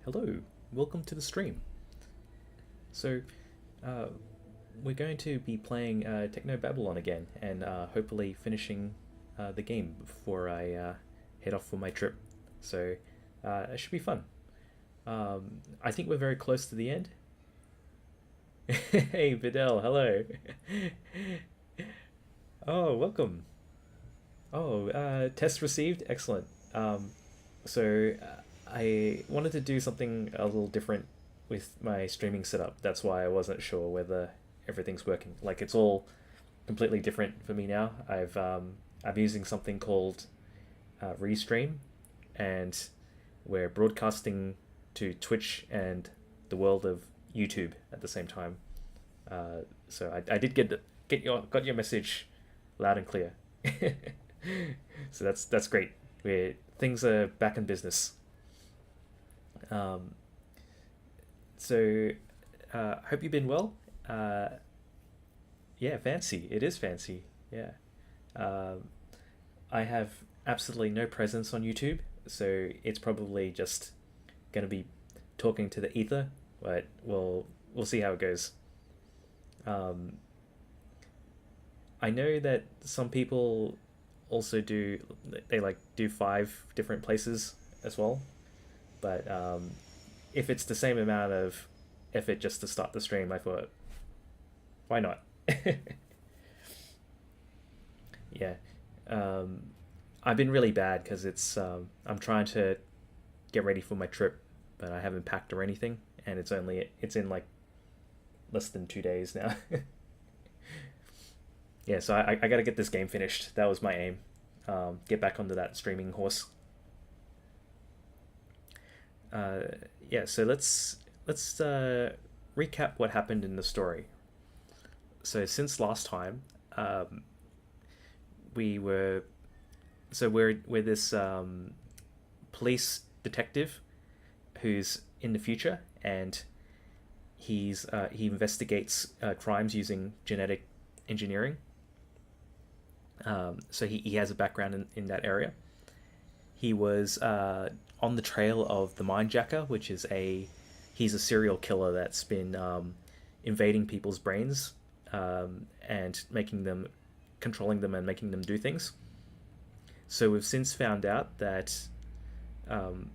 Hello, welcome to the stream. So, uh, we're going to be playing Technobabylon again and hopefully finishing the game before I head off for my trip. So, it should be fun. I think we're very close to the end. Hey, Vidal, hello. Oh, welcome. Oh, test received. Excellent. I wanted to do something a little different with my streaming setup. That's why I wasn't sure whether everything's working. Like it's all completely different for me now. I'm using something called Restream, and we're broadcasting to Twitch and the world of YouTube at the same time. So I did got your message loud and clear. So that's great. Things are back in business. Um, so hope you've been well. Uh, yeah, fancy. It is fancy. Yeah. Um, I have absolutely no presence on YouTube, so it's probably just gonna be talking to the ether, but we'll see how it goes. Um, I know that some people also they like do five different places as well, but if it's the same amount of effort just to start the stream, I thought, why not? Yeah. Um, I've been really bad because I'm trying to get ready for my trip, but I haven't packed or anything, and it's in like less than 2 days now. Yeah, so I got to get this game finished. That was my aim. Get back onto that streaming horse. Uh, yeah, so let's recap what happened in the story. So since last time, um, we were we're this police detective who's in the future, and he investigates crimes using genetic engineering. So he has a background in that area. He was on the trail of the Mindjacker, which is he's a serial killer that's been invading people's brains, and controlling them and making them do things. So we've since found out that um,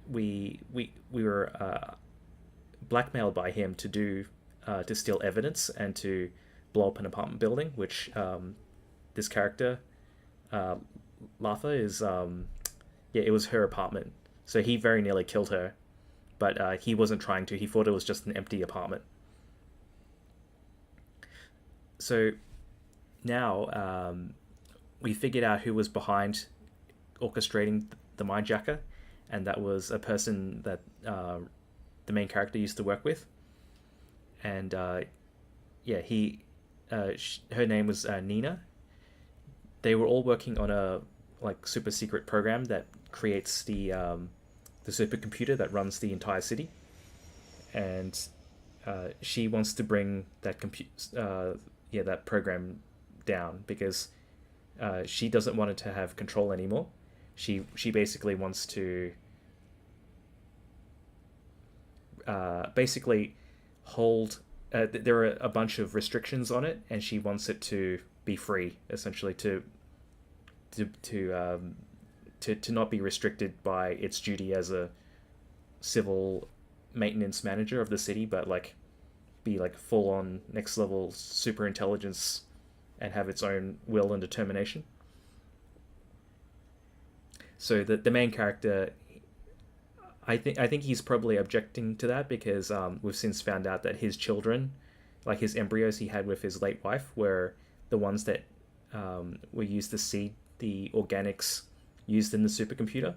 we were blackmailed by him to steal evidence and to blow up an apartment building, which this character, uh, Latha, is yeah, it was her apartment. So he very nearly killed her, but he wasn't trying to. He thought it was just an empty apartment. So now we figured out who was behind orchestrating the Mindjacker, and that was a person that the main character used to work with, and yeah, her name was Nina. They were all working on a like super secret program that creates the supercomputer that runs the entire city, and she wants to bring that program down because she doesn't want it to have control anymore. She basically wants to basically hold. There are a bunch of restrictions on it, and she wants it to be free, essentially to to um, to not be restricted by its duty as a civil maintenance manager of the city, but like be like full on next level super intelligence and have its own will and determination. So the main character, I think he's probably objecting to that because we've since found out that his children, like his embryos he had with his late wife, were the ones that were used to seed the organics used in the supercomputer.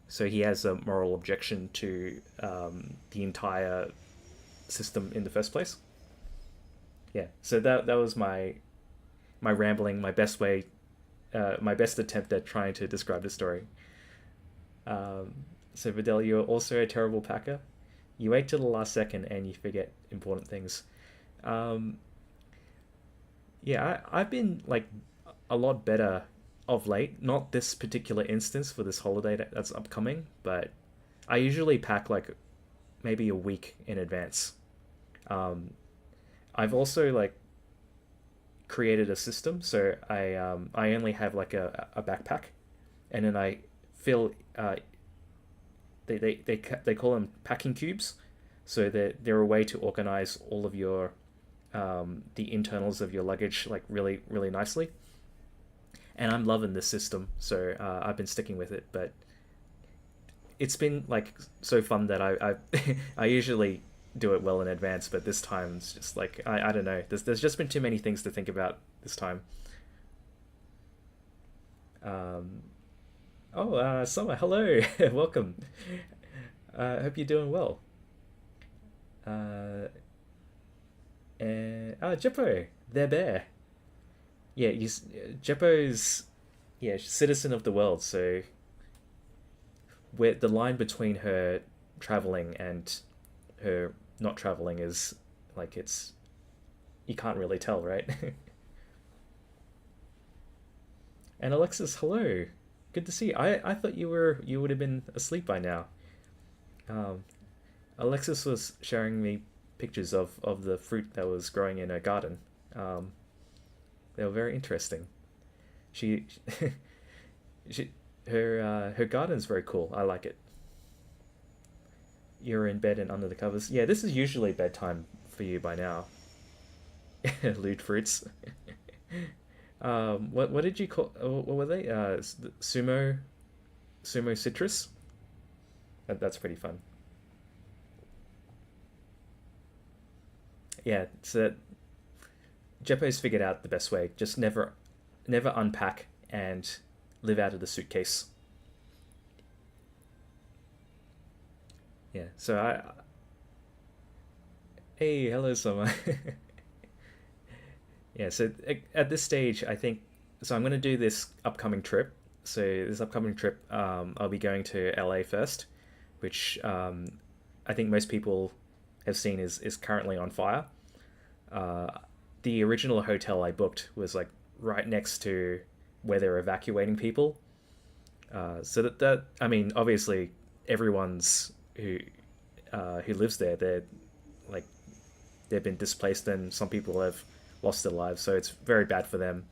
So he has a moral objection to the entire system in the first place. Yeah. So that was my rambling, my best attempt at trying to describe the story. Um, so Vidal, you're also a terrible packer. You wait till the last second and you forget important things. Um, yeah, I've been like a lot better of late. Not this particular instance for this holiday that's upcoming, but I usually pack like maybe a week in advance. Um, I've also like created a system, so I only have like a backpack, and then I fill they call them packing cubes, so they're a way to organize all of your the internals of your luggage like really nicely. And I'm loving this system, so I've been sticking with it. But it's been like so fun that I usually do it well in advance, but this time it's just like I don't know. There's just been too many things to think about this time. Um, oh, Summer, hello, welcome. I hope you're doing well. Uh, and Jeppo, they're bear. Yeah, Jeppo's yeah citizen of the world. So where the line between her traveling and her not traveling is like it's you can't really tell, right? And Alexis, hello. Good to see you. I thought you would have been asleep by now. Um, Alexis was showing me pictures of the fruit that was growing in her garden. Um, they were very interesting. She, she her garden's very cool. I like it. You're in bed and under the covers. Yeah, this is usually bedtime for you by now. Lewd fruits. What did you call? What were they? Sumo citrus. That's pretty fun. Yeah, so Jeppo's figured out the best way. Just never unpack and live out of the suitcase. Yeah. So hey, hello, Summer. Yeah. So at this stage, I think so. I'm going to do this upcoming trip. So this upcoming trip, I'll be going to LA first, which I think most people have seen is currently on fire. Uh, the original hotel I booked was like right next to where they're evacuating people. So that I mean, obviously, everyone's who lives there, they're like they've been displaced, and some people have lost their lives. So it's very bad for them.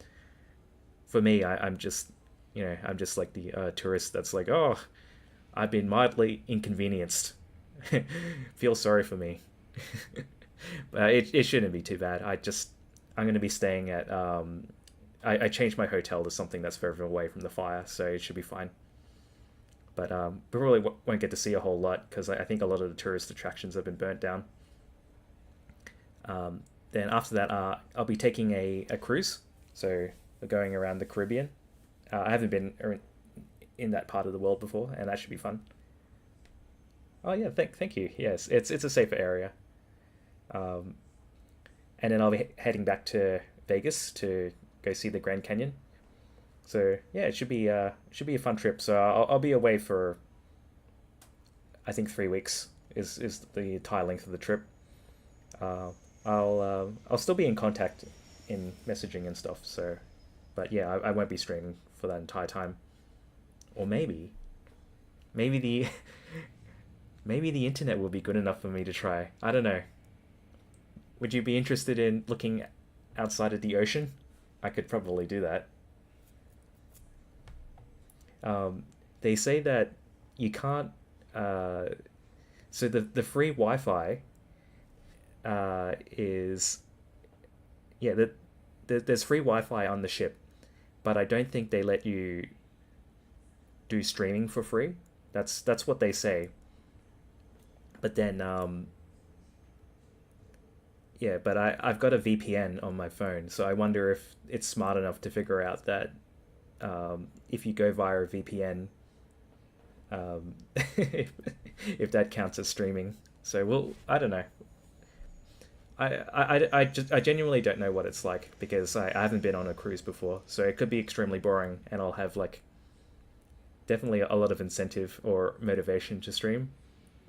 For me, I'm just I'm just like the tourist that's like, oh, I've been mildly inconvenienced. Feel sorry for me. But it shouldn't be too bad. I'm going to be staying at I changed my hotel to something that's further away from the fire, so it should be fine. But we probably won't get to see a whole lot because I think a lot of the tourist attractions have been burnt down. Then after that, I'll be taking a cruise, so we're going around the Caribbean. I haven't been in that part of the world before, and that should be fun. Oh yeah, thank you. Yes, it's a safer area. Um, and then I'll be heading back to Vegas to go see the Grand Canyon. So yeah, it should be a fun trip. So I'll be away for I think 3 weeks is the entire length of the trip. Uh, I'll still be in contact in messaging and stuff. So, but yeah, I won't be streaming for that entire time. Or maybe the maybe the internet will be good enough for me to try. I don't know. Would you be interested in looking outside of the ocean? I could probably do that. Um, they say that you can't. Uh, so the free Wi-Fi is yeah. There's free Wi-Fi on the ship, but I don't think they let you do streaming for free. That's what they say. But then yeah, but I've got a VPN on my phone, so I wonder if it's smart enough to figure out that if you go via a VPN, um, if that counts as streaming. So well, I don't know. I genuinely don't know what it's like because I haven't been on a cruise before, so it could be extremely boring, and I'll have like definitely a lot of incentive or motivation to stream,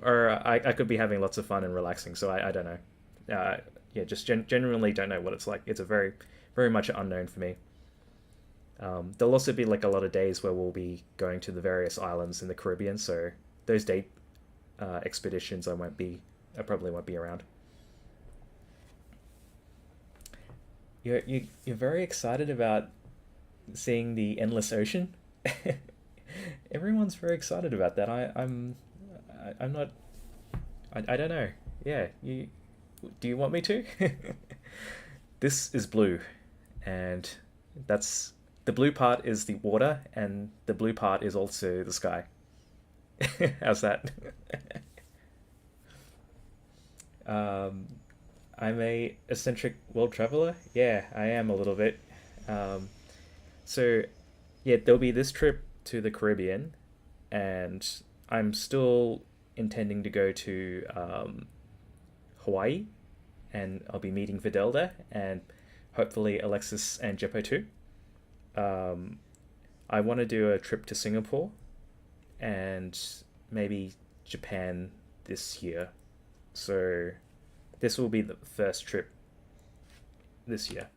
or I could be having lots of fun and relaxing. So I don't know. Yeah, just genuinely don't know what it's like. It's a very much an unknown for me. There'll also be like a lot of days where we'll be going to the various islands in the Caribbean. So those expeditions, I probably won't be around. You're very excited about seeing the endless ocean. Everyone's very excited about that. I'm not. I don't know. Yeah, you. Do you want me to? This is blue, and that's the blue part is the water, and the blue part is also the sky. How's that? Um, I'm a eccentric world traveler. Yeah, I am a little bit. Um, so yeah, there'll be this trip to the Caribbean, and I'm still intending to go to Hawaii, and I'll be meeting Videl there, and hopefully Alexis and Jeppo too. Um, I want to do a trip to Singapore and maybe Japan this year. So this will be the first trip this year.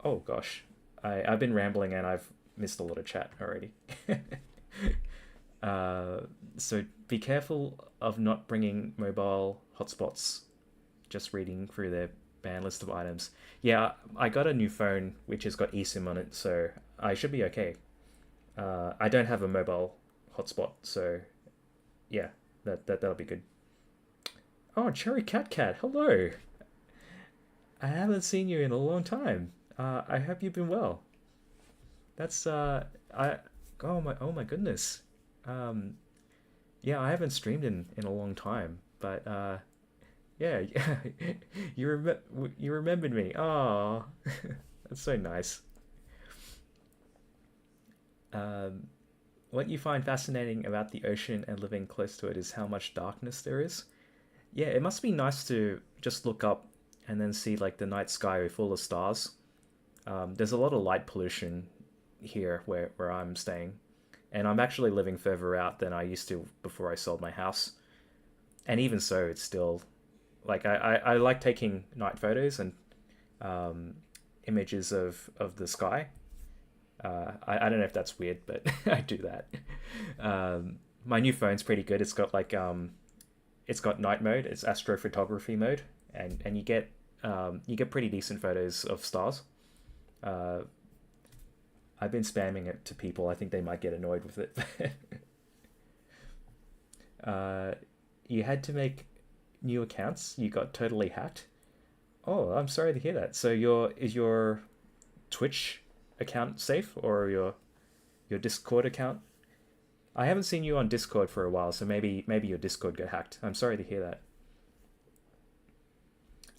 Oh gosh, I've been rambling and I've missed a lot of chat already. uh, so be careful of not bringing mobile hotspots. Just reading through their ban list of items. Yeah, I got a new phone which has got eSIM on it, so I should be okay. I don't have a mobile hotspot, so yeah, that'll be good. Oh, Cherry Cat Cat, hello. I haven't seen you in a long time. I hope you've been well. That's I oh my goodness. Um, yeah, I haven't streamed in a long time, but yeah, yeah, you remembered me. Oh, that's so nice. Um, what you find fascinating about the ocean and living close to it is how much darkness there is. Yeah, it must be nice to just look up and then see like the night sky full of stars. There's a lot of light pollution here where I'm staying, and I'm actually living further out than I used to before I sold my house. And even so, it's still like I like taking night photos and um, images of the sky. I don't know if that's weird, but I do that. My new phone's pretty good. It's got night mode. It's astrophotography mode, and you get pretty decent photos of stars. Uh, I've been spamming it to people. I think they might get annoyed with it. uh, you had to make new accounts. You got totally hacked. Oh, I'm sorry to hear that. So your Twitch account safe, or your Discord account? I haven't seen you on Discord for a while, so maybe your Discord got hacked. I'm sorry to hear that.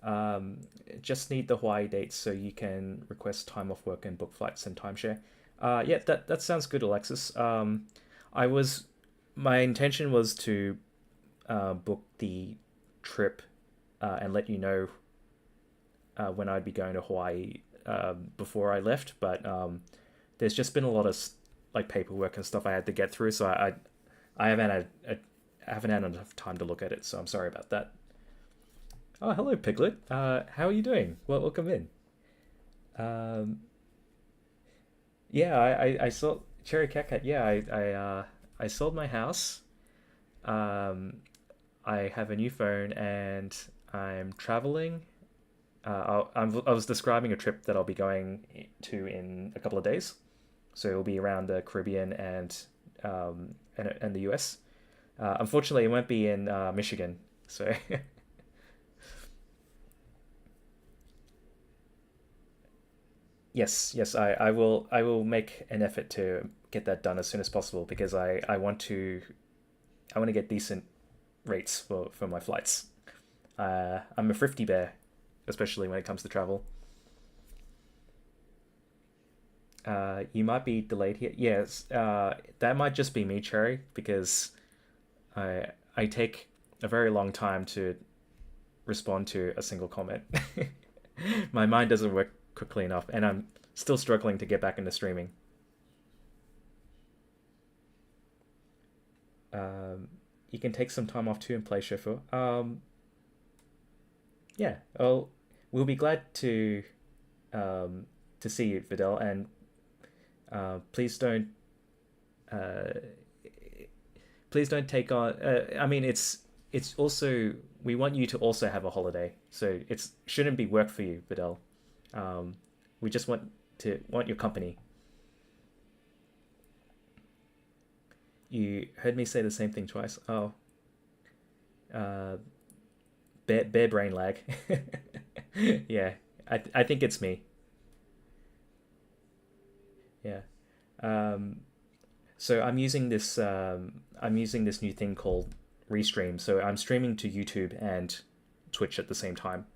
Um, just need the Hawaii dates so you can request time off work and book flights and timeshare. Yeah, that sounds good, Alexis. I was My intention was to book the trip and let you know when I'd be going to Hawaii before I left, but there's just been a lot of like paperwork and stuff I had to get through, so I I haven't had enough time to look at it, so I'm sorry about that. Oh, hello, Piglet. How are you doing? Well, welcome in. Um, yeah, I sold Cherry Cat Cat. Yeah, I sold my house. Um, I have a new phone and I'm traveling. I was describing a trip that I'll be going to in a couple of days. So it'll be around the Caribbean and the US. Unfortunately, it won't be in Michigan. So yes, I will make an effort to get that done as soon as possible because I want to get decent rates for my flights. I'm a thrifty bear, especially when it comes to travel. You might be delayed here. Yes, that might just be me, Cherry, because I take a very long time to respond to a single comment. My mind doesn't work quickly enough, and I'm still struggling to get back into streaming. Um, you can take some time off too and play Shifo. Yeah, well, we'll be glad to see you, Vidal, and please don't uh, please don't take on. I mean, it's also we want you to also have a holiday, so it's shouldn't be work for you, Vidal. Um, we just want your company. You heard me say the same thing twice. Oh, uh, bare brain lag. Yeah, I think it's me. Yeah. Um, so I'm using this new thing called Restream. So I'm streaming to YouTube and Twitch at the same time.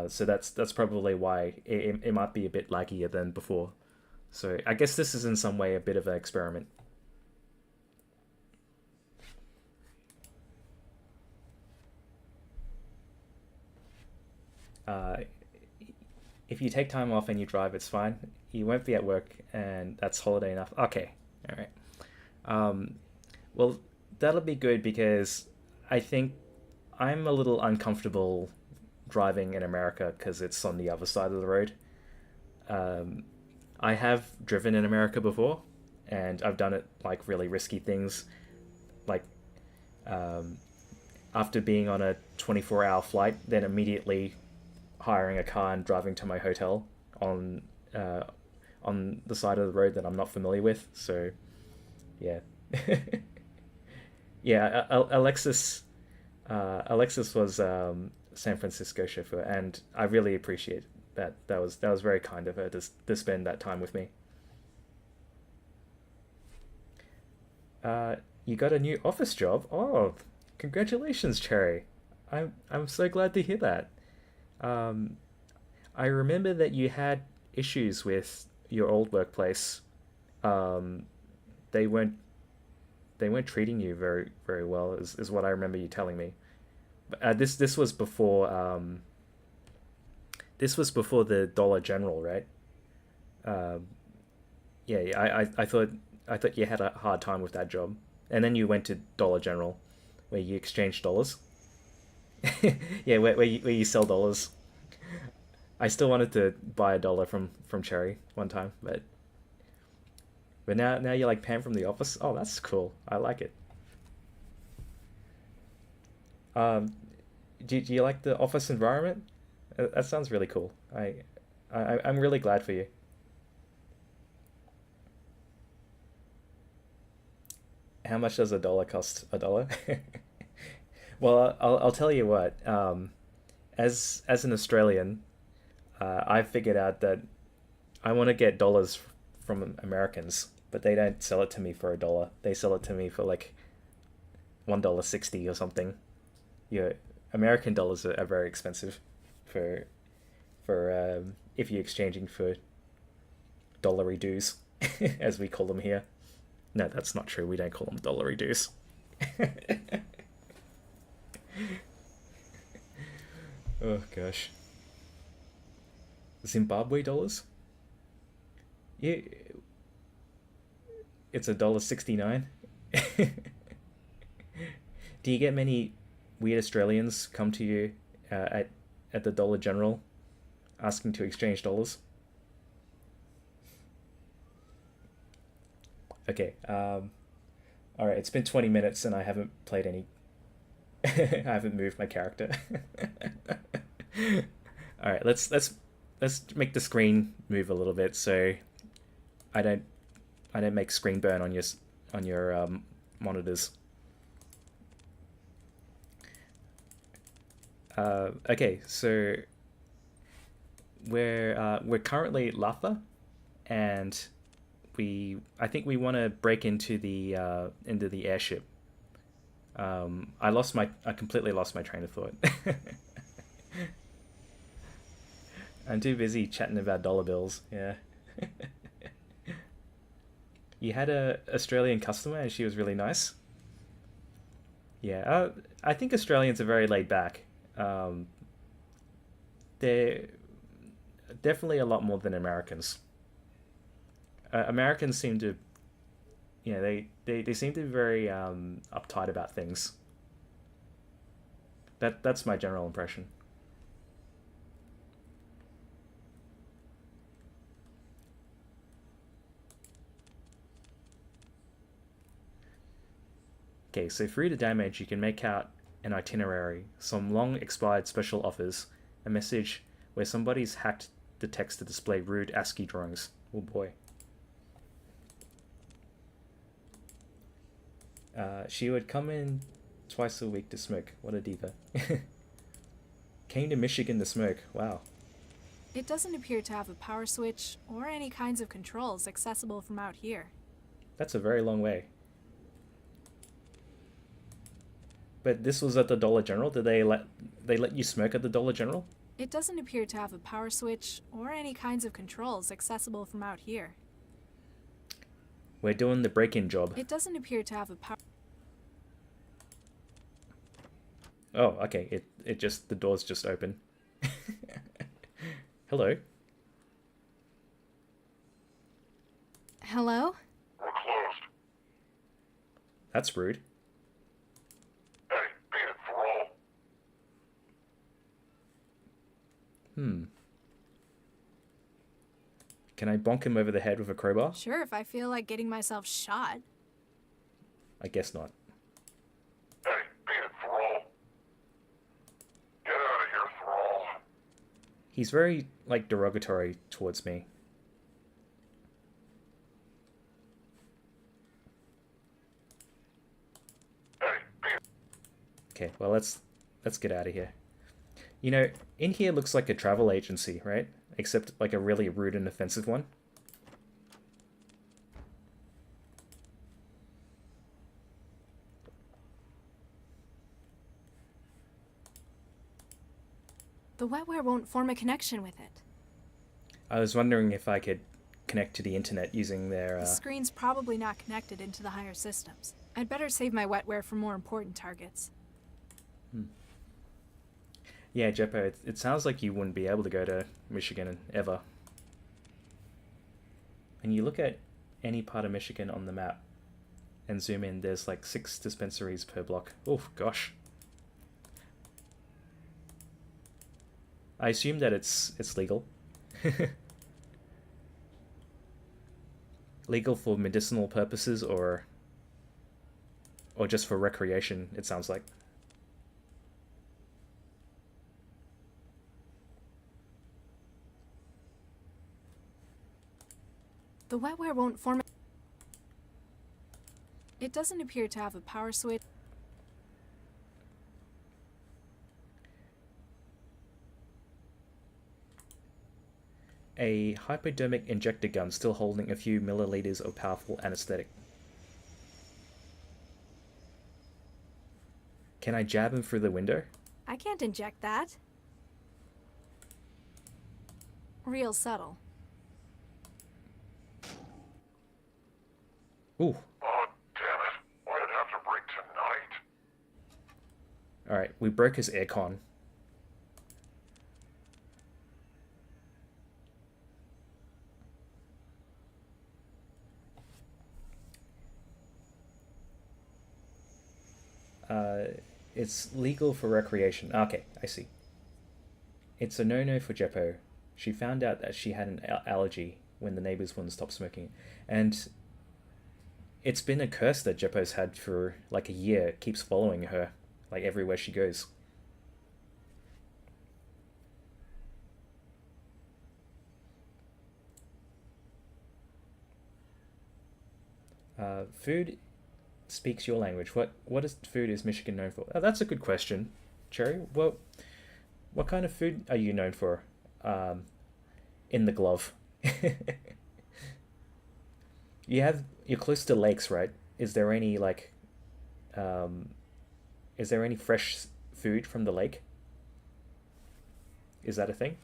So that's probably why it might be a bit laggier than before. So I guess this is in some way a bit of an experiment. Uh, if you take time off and you drive, it's fine. You won't be at work, and that's holiday enough. Okay, all right. Um, well, that'll be good because I think I'm a little uncomfortable driving in America because it's on the other side of the road. Um, I have driven in America before, and I've done it like really risky things, like um, after being on a 24-hour flight, then immediately hiring a car and driving to my hotel on uh, on the side of the road that I'm not familiar with. So yeah, yeah. Alexis was San Francisco chauffeur, and I really appreciate that. That was very kind of her to spend that time with me. You got a new office job? Oh, congratulations, Cherry. I'm so glad to hear that. Um, I remember that you had issues with your old workplace. Um, they weren't they weren't treating you very well, is what I remember you telling me. This was before this was before the Dollar General, right? Um, yeah, yeah, I thought you had a hard time with that job, and then you went to Dollar General, where you exchange dollars. Yeah, where you sell dollars. I still wanted to buy a dollar from Cherry one time, but now you're like Pam from The Office. Oh, that's cool. I like it. Um, do you like the office environment? That sounds really cool. I'm really glad for you. How much does a dollar cost? A dollar? Well, I'll tell you what. As an Australian, I've figured out that I want to get dollars from Americans, but they don't sell it to me for a dollar. They sell it to me for like $1.60 or something. Yeah, American dollars are very expensive for if you're exchanging for dollary dues, as we call them here. No, that's not true. We don't call them dollary dues. Oh gosh, Zimbabwe dollars. Yeah, it's $1.69. Do you get many weird Australians come to you at the Dollar General asking to exchange dollars? Okay. All right. It's been 20 minutes and I haven't played any. I haven't moved my character. All right. Let's make the screen move a little bit so I don't I don't make screen burn on your monitors. Okay. So we're currently Latha, and I think we want to break into the airship. I completely lost my train of thought. I'm too busy chatting about dollar bills. Yeah. You had a Australian customer and she was really nice. Yeah. I think Australians are very laid back. Um, they're definitely a lot more than Americans. Americans seem to, they seem to be very uptight about things. That's my general impression. Okay, so through the damage, you can make out an itinerary, some long expired special offers, a message where somebody's hacked the text to display rude ASCII drawings. Oh boy. She would come in twice a week to smoke. What a diva. Came to Michigan to smoke. Wow. It doesn't appear to have a power switch or any kinds of controls accessible from out here. That's a very long way. But this was at the Dollar General? Did they let you smoke at the Dollar General? It doesn't appear to have a power switch or any kinds of controls accessible from out here. We're doing the break-in job. It doesn't appear to have a power... Oh, okay. It just, the door's just open. Hello. Hello? We're closed. That's rude. Hey, beat it, Thrall. Can I bonk him over the head with a crowbar? Sure, if I feel like getting myself shot. I guess not. Hey, beat it, Thrall. Get out of here, Thrall. He's very, like, derogatory towards me. Hey, beat it. Okay, well, let's get out of here. You know, in here looks like a travel agency, right? Except like a really rude and offensive one. The wetware won't form a connection with it. I was wondering if I could connect to the internet using their... The screen's probably not connected into the higher systems. I'd better save my wetware for more important targets. Yeah, Jeppo, it sounds like you wouldn't be able to go to Michigan ever. And you look at any part of Michigan on the map and zoom in, there's like 6 dispensaries per block. Oh, gosh. I assume that it's legal. Legal for medicinal purposes or just for recreation, it sounds like. The wetware won't form... It doesn't appear to have a power switch. A hypodermic injector gun still holding a few milliliters of powerful anesthetic. Can I jab him through the window? I can't inject that. Real subtle. Ooh. Oh, damn it. Why'd it have to break tonight? Alright, we broke his aircon. It's legal for recreation. Okay, I see. It's a no-no for Jeppo. She found out that she had an allergy when the neighbors wouldn't stop smoking. And it's been a curse that Jeppo's had for like a year. It keeps following her, like everywhere she goes. Food speaks your language. What is food is Michigan known for? Oh, that's a good question, Cherry. Well, what kind of food are you known for? In the glove. You're close to lakes, right? Is there any like is there any fresh food from the lake? Is that a thing?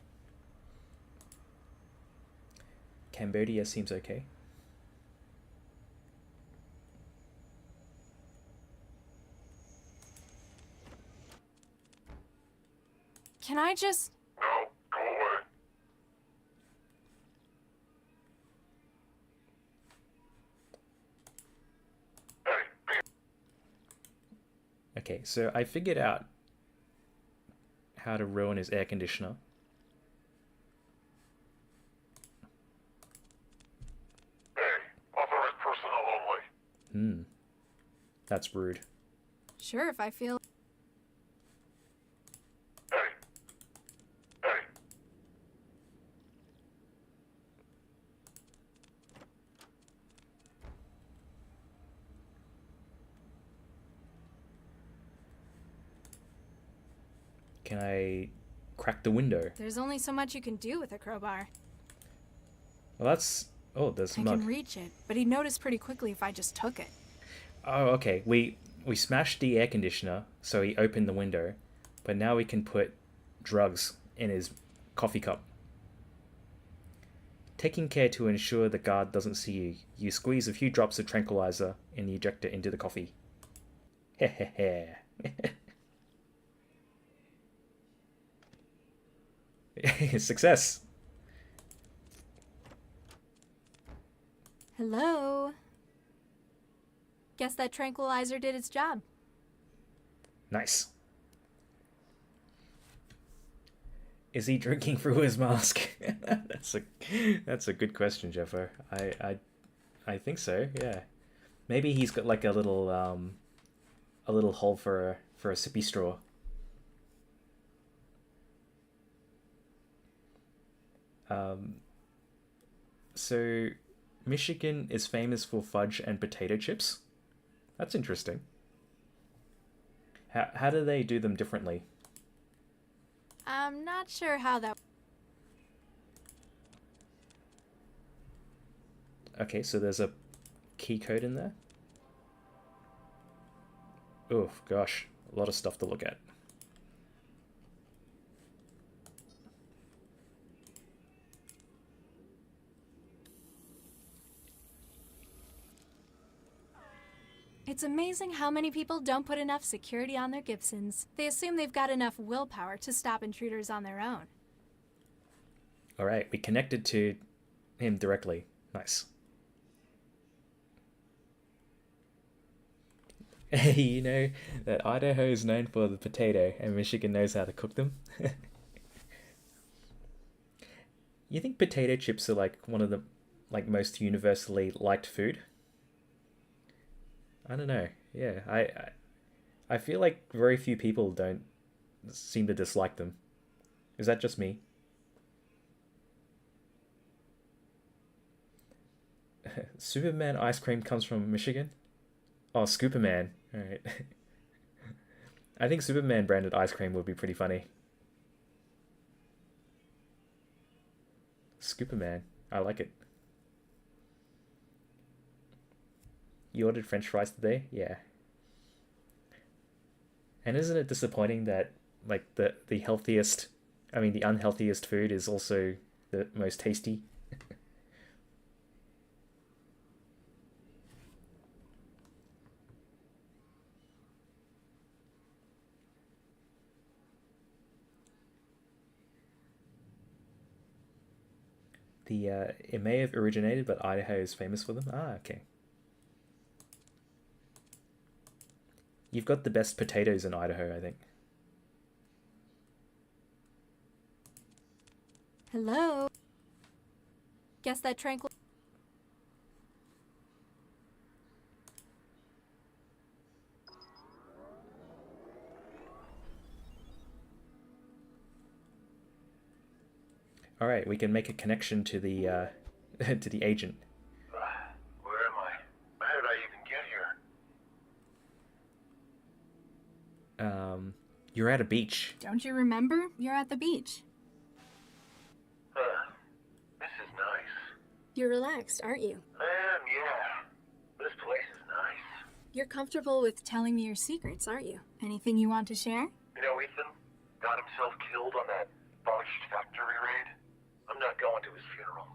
Cambodia seems okay. Can I just... No, go away. Hey, beat it. Okay, so I figured out how to ruin his air conditioner. Hey, authorized personnel only. That's rude. Sure, if I feel... Can I crack the window? There's only so much you can do with a crowbar. Well, that's... Oh, there's a I mug. can reach it, but he'd notice pretty quickly if I just took it. Oh, okay. We smashed the air conditioner, so he opened the window, but now we can put drugs in his coffee cup. Taking care to ensure the guard doesn't see you, you squeeze a few drops of tranquilizer and eject it into the coffee. Hehehe. Success! Hello? Guess that tranquilizer did its job. Nice. Is he drinking through his mask? That's a good question, Jeffo. I think so. Yeah, maybe he's got like a little hole for a sippy straw. So Michigan is famous for fudge and potato chips. That's interesting. How do they do them differently? I'm not sure how that... Okay, so there's a key code in there. Oh, gosh. A lot of stuff to look at. It's amazing how many people don't put enough security on their Gibsons. They assume they've got enough willpower to stop intruders on their own. Alright, we connected to him directly. Nice. You know that Idaho is known for the potato and Michigan knows how to cook them. You think potato chips are like one of the most universally liked food? I don't know. Yeah, I feel like very few people don't seem to dislike them. Is that just me? Superman ice cream comes from Michigan? Oh, Scooperman. Alright. I think Superman branded ice cream would be pretty funny. Scooperman. I like it. You ordered French fries today? Yeah. And isn't it disappointing that like the healthiest, I mean the unhealthiest food is also the most tasty? It may have originated, but Idaho is famous for them. Ah, okay. You've got the best potatoes in Idaho, I think. Hello? Guess that tranquil... All right, we can make a connection to the to the agent. Where am I? How did I even get here? You're at a beach. Don't you remember? You're at the beach. This is nice. You're relaxed, aren't you? Yeah. This place is nice. You're comfortable with telling me your secrets, aren't you? Anything you want to share? You know Ethan got himself killed on that botched factory raid? I'm not going to his funeral.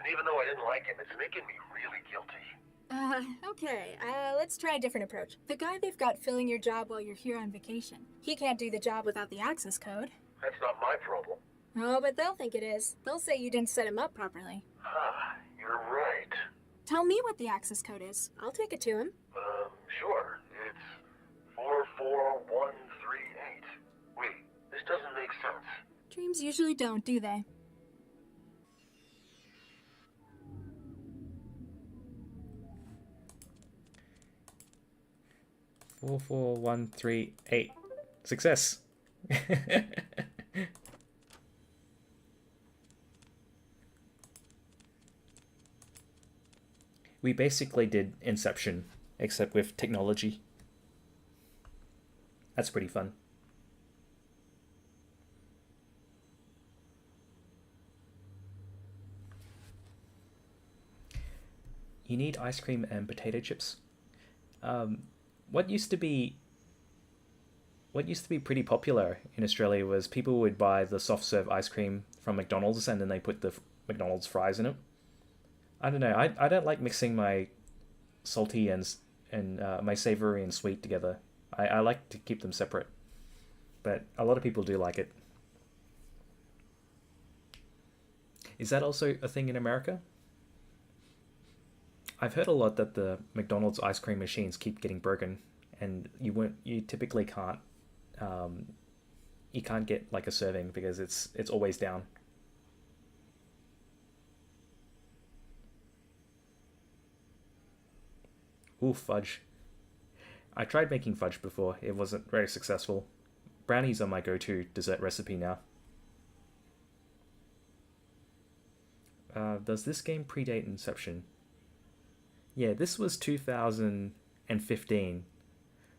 And even though I didn't like him, it's making me really guilty. Okay. Let's try a different approach. The guy they've got filling your job while you're here on vacation. He can't do the job without the access code. That's not my problem. Oh, but they'll think it is. They'll say you didn't set him up properly. You're right. Tell me what the access code is. I'll take it to him. Sure. It's 44138. Wait, this doesn't make sense. Dreams usually don't, do they? Four, 4, 1, 3, 8. Success. We basically did Inception, except with technology. That's pretty fun. You need ice cream and potato chips. Um, what used to be pretty popular in Australia was people would buy the soft serve ice cream from McDonald's and then they put the McDonald's fries in it. I don't know. I don't like mixing my salty and my savory and sweet together. I like to keep them separate, but a lot of people do like it. Is that also a thing in America? I've heard a lot that the McDonald's ice cream machines keep getting broken, and you typically um, you can't get like a serving because it's always down. Ooh, fudge. I tried making fudge before. It wasn't very successful. Brownies are my go-to dessert recipe now. Does this game predate Inception? Yeah, this was 2015.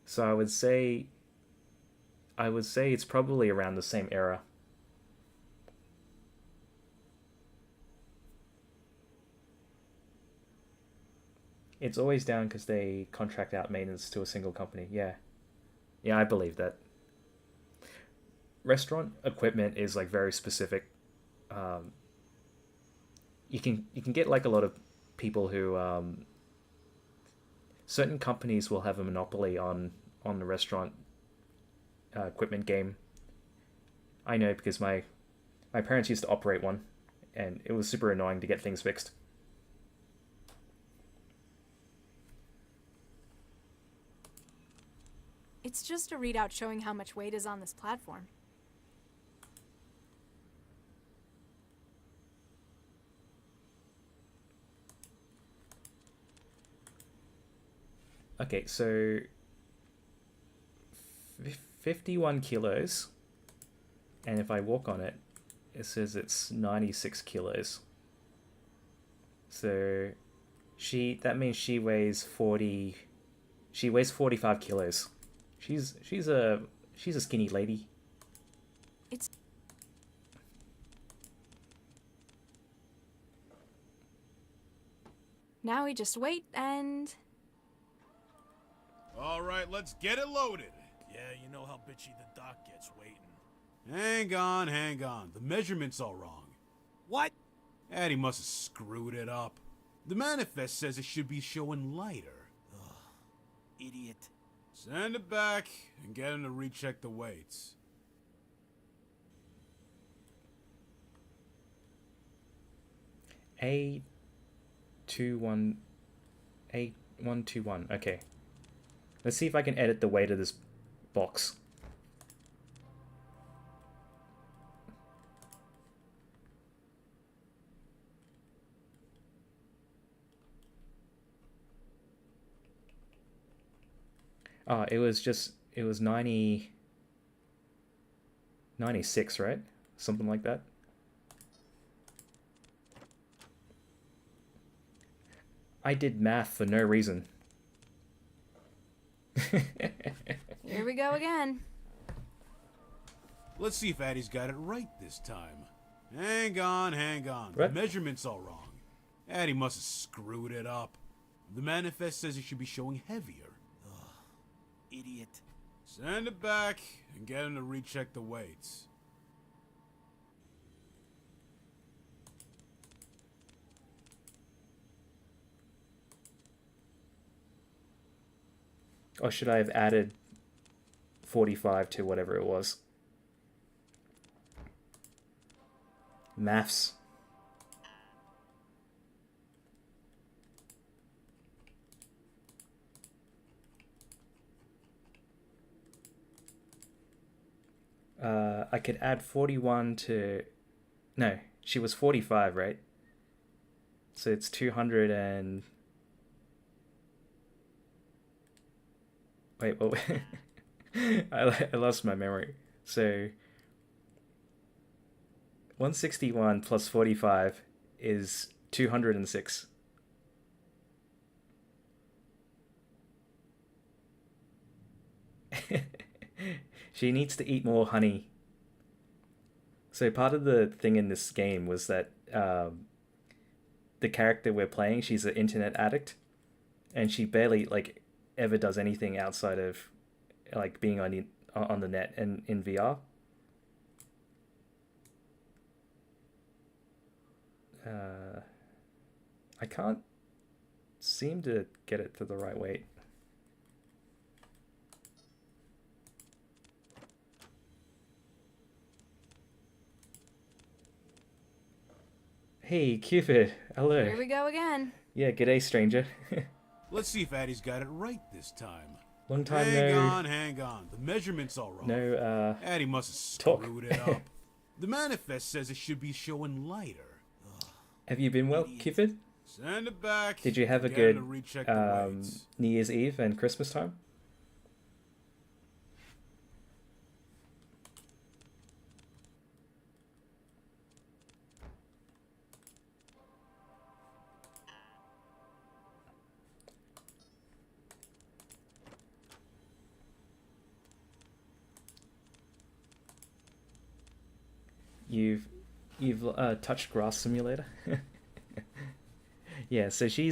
So I would say it's probably around the same era. It's always down because they contract out maintenance to a single company. Yeah. Yeah, I believe that. Restaurant equipment is like very specific. Um, you can get like a lot of people who certain companies will have a monopoly on the restaurant equipment game. I know because my parents used to operate one, and it was super annoying to get things fixed. It's just a readout showing how much weight is on this platform. Okay, so 51 kilos, and if I walk on it, it says it's 96 kilos. So that means she weighs 45 kilos. She's a skinny lady. It's Now we just wait and All right, let's get it loaded. Yeah, you know how bitchy the doc gets waiting. Hang on, hang on. The measurement's all wrong. What? Addy must have screwed it up. The manifest says it should be showing lighter. Idiot. Send it back and get him to recheck the weights. A21 A121. Okay. Let's see if I can edit the weight of this box. It was 96, right? Something like that. I did math for no reason. here we go again. Let's see if Addy's got it right this time. Hang on, hang on. What? The measurement's all wrong. Addy must have screwed it up. The manifest says it should be showing heavier. Idiot. Send it back and get him to recheck the weights. Or should I have added 45 to whatever it was? Maths. I could add 41 to... No, she was 45, right? So it's 200 and... Wait, what? I lost my memory. So 161 plus 45 is 206. She needs to eat more honey. So part of the thing in this game was that the character we're playing, she's an internet addict, and she barely like ever does anything outside of like being on the net and in VR. I can't seem to get it to the right weight. Hey, Cupid. Hello. Here we go again. Yeah, g'day, stranger. Let's see if Addie's got it right this time. Long time Hang on. The measurement's all wrong. no, Addie must have talk. screwed it up. The manifest says it should be showing lighter. have you been well, Idiot. Cupid? Send it back. Did you have a Get him good to recheck the weights. New Year's Eve and Christmas time? You've touched Grass Simulator. Yeah, so she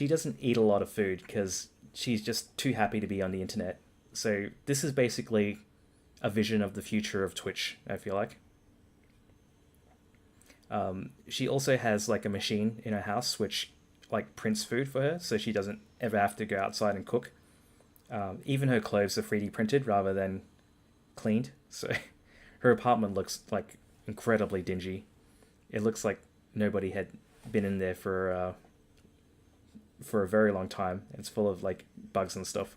doesn't eat a lot of food because she's just too happy to be on the internet. So this is basically a vision of the future of Twitch, I feel like. She also has like a machine in her house which like prints food for her, so she doesn't ever have to go outside and cook. Even her clothes are 3D printed rather than cleaned, so her apartment looks like incredibly dingy. It looks like nobody had been in there for a very long time. It's full of like bugs and stuff.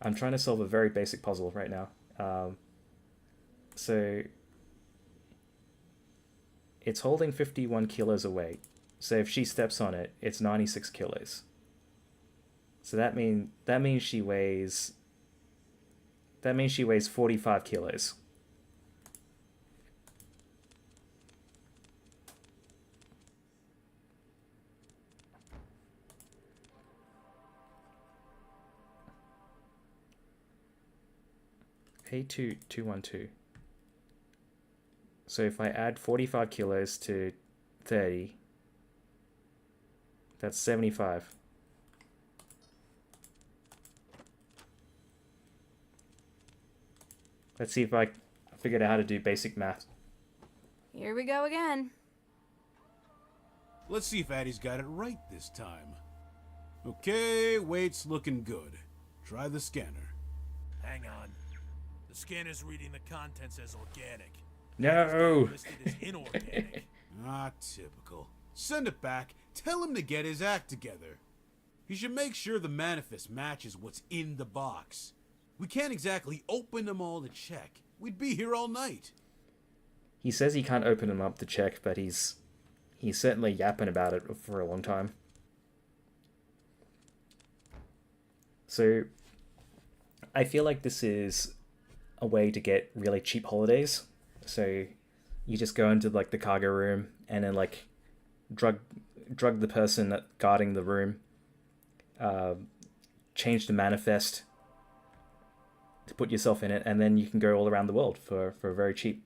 I'm trying to solve a very basic puzzle right now. So it's holding 51 kilos of weight. So if she steps on it, it's 96 kilos. So that means she weighs 45 kilos. A2212. So if I add 45 kilos to 30, that's 75. Let's see if I figured out how to do basic math. Here we go again. Let's see if Addie's got it right this time. Okay, weight's looking good. Try the scanner. Hang on. The scanner's reading the contents as organic. No! Listed as inorganic. Ah, typical. Send it back. Tell him to get his act together. He should make sure the manifest matches what's in the box. We can't exactly open them all to check. We'd be here all night. He says he can't open them up to check, but he's certainly yapping about it for a long time. So I feel like this is a way to get really cheap holidays. So you just go into like the cargo room and then like drug the person guarding the room, change the manifest to put yourself in it, and then you can go all around the world for very cheap.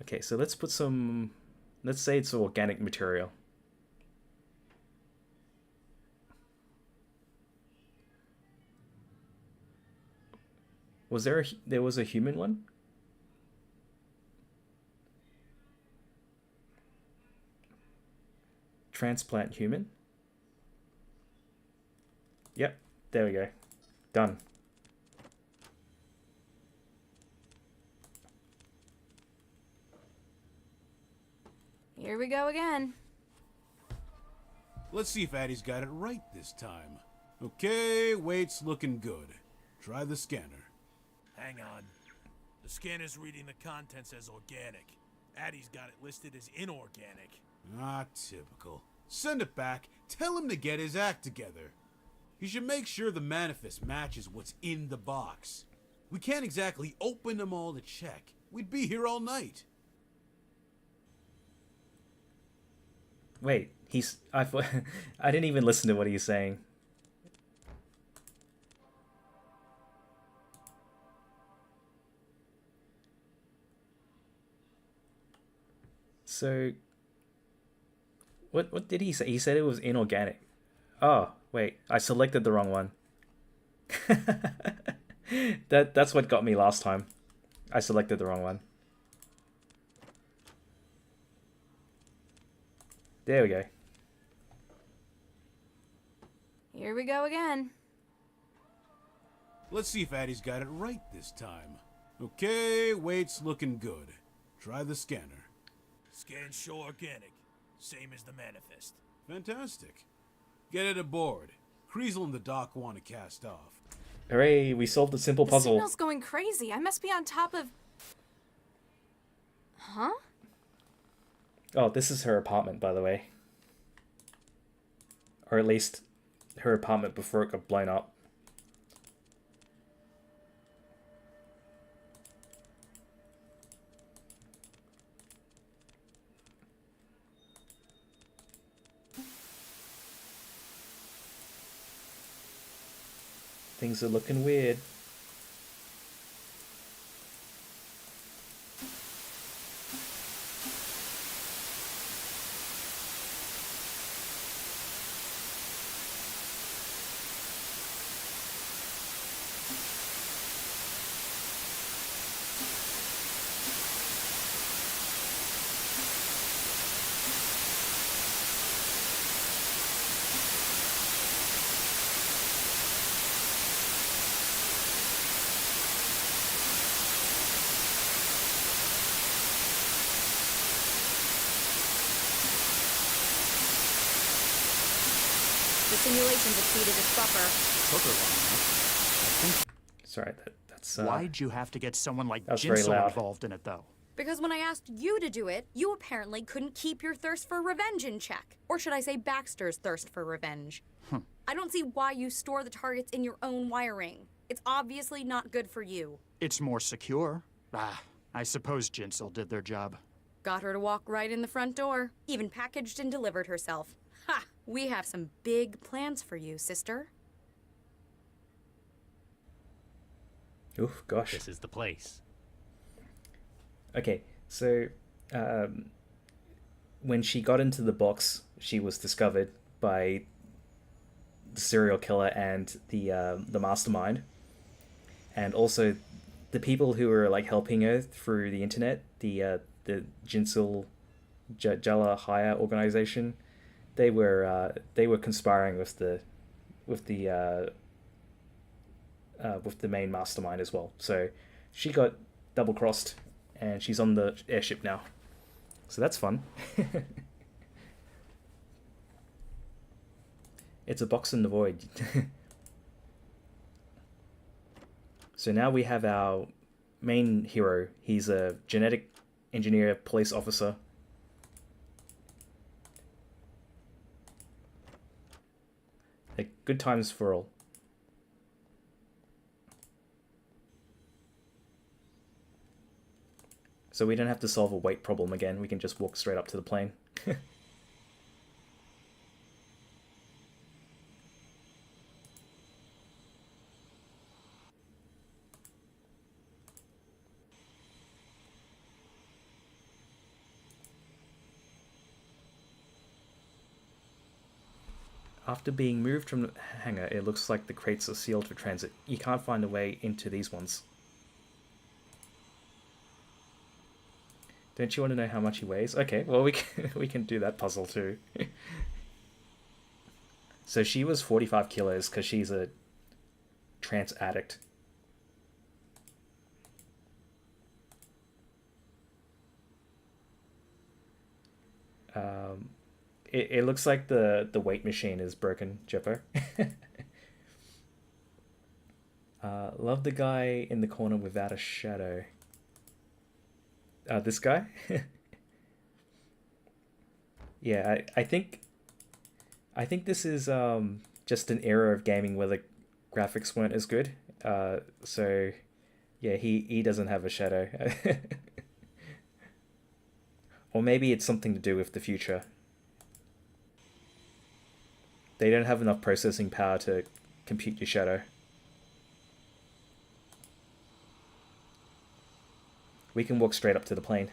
Okay, so let's say it's organic material. There was a human one? Transplant human? Yep, there we go. Done. Here we go again. Let's see if Addie's got it right this time. Okay, weight's looking good. Try the scanner. Hang on. The scanner's reading the contents as organic. Addie's got it listed as inorganic. Ah, typical. Send it back. Tell him to get his act together. He should make sure the manifest matches what's in the box. We can't exactly open them all to check. We'd be here all night. Wait, I didn't even listen to what he's saying. So, what did he say? He said it was inorganic. Oh, wait, I selected the wrong one. That's what got me last time. I selected the wrong one. There we go. Here we go again. Let's see if Addie's got it right this time. Okay, weight's looking good. Try the scanner. Scans show organic, same as the manifest. Fantastic. Get it aboard. Kriesel and the doc want to cast off. Hooray, we solved a simple The puzzle. signal's going crazy. I must be on top of... Huh? Oh, this is her apartment, by the way. Or at least her apartment before it got blown up. Things are looking weird. The simulation's exceeded its buffer. Took her long enough. I think. Sorry, that's Why'd you have to get someone like That's very Jinsel loud. involved in it, though? Because when I asked you to do it, you apparently couldn't keep your thirst for revenge in check. Or should I say Baxter's thirst for revenge? I don't see why you store the targets in your own wiring. It's obviously not good for you. It's more secure. I suppose Jinsel did their job. Got her to walk right in the front door. Even packaged and delivered herself. Ha! We have some big plans for you, sister. Oof, gosh. This is the place. Okay, so when she got into the box, she was discovered by the serial killer and the mastermind, and also the people who were like helping her through the internet. The Jinsel Jala Haya organization. They were conspiring with the main mastermind as well. So she got double crossed, and she's on the airship now. So that's fun. It's a box in the void. So now we have our main hero. He's a genetic engineer, police officer. Like, good times for all. So we don't have to solve a weight problem again. We can just walk straight up to the plane. After being moved from the hangar, it looks like the crates are sealed for transit. You can't find a way into these ones. Don't you want to know how much he weighs? Okay, well we can do that puzzle too. So she was 45 kilos because she's a trance addict. It looks like the weight machine is broken, Jeppo. Love the guy in the corner without a shadow. This guy? Yeah, I think this is just an era of gaming where the graphics weren't as good. So yeah, he doesn't have a shadow. Or maybe it's something to do with the future. They don't have enough processing power to compute your shadow. We can walk straight up to the plane.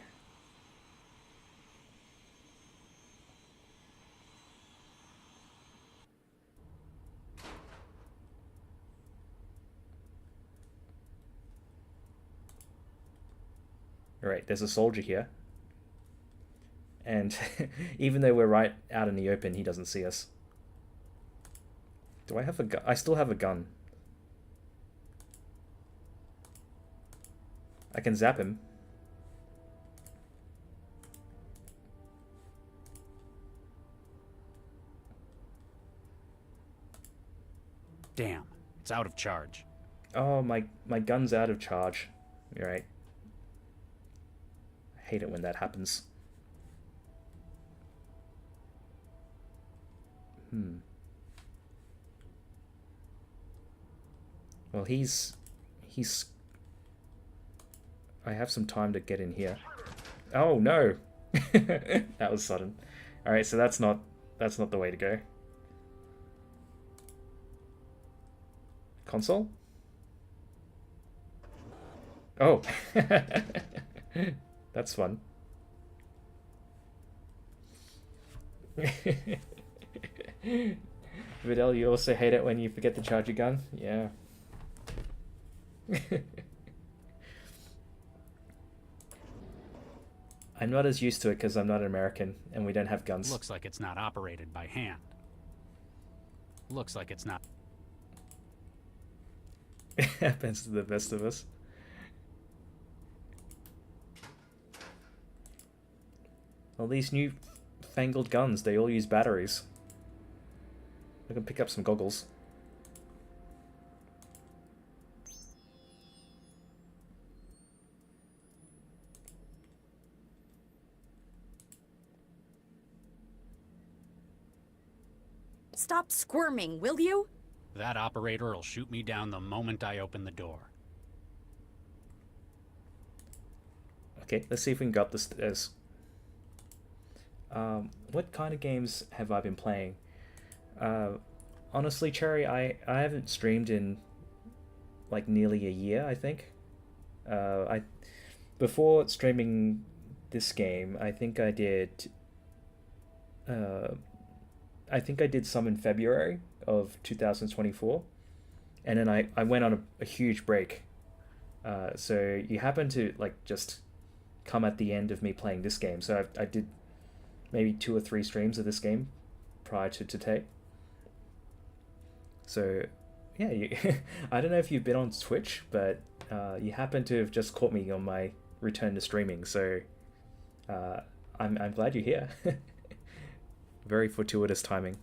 Alright, there's a soldier here. And even though we're right out in the open, he doesn't see us. Do I have a gun? I still have a gun. I can zap him. Damn, it's out of charge. Oh, my gun's out of charge. You're right. I hate it when that happens. Well, he's... I have some time to get in here. Oh, no! That was sudden. Alright, so that's not the way to go. Console? Oh! That's fun. Vidal, you also hate it when you forget to charge your gun? Yeah. I'm not as used to it because I'm not an American and we don't have guns. Looks like it's not operated by hand. Looks like it's not. It happens to the best of us. Well, these new fangled guns, they all use batteries. I can pick up some goggles. Stop squirming, will you? That operator will shoot me down the moment I open the door. Okay, let's see if we can go up the stairs. What kind of games have I been playing? Honestly, Cherry, I haven't streamed in like nearly a year, I think. Before streaming this game, I think I did some in February of 2024, and then I went on a huge break. So you happen to like just come at the end of me playing this game. So I did maybe 2 or 3 streams of this game prior to today. So yeah, I don't know if you've been on Twitch, but you happen to have just caught me on my return to streaming. So I'm glad you're here. Very fortuitous timing.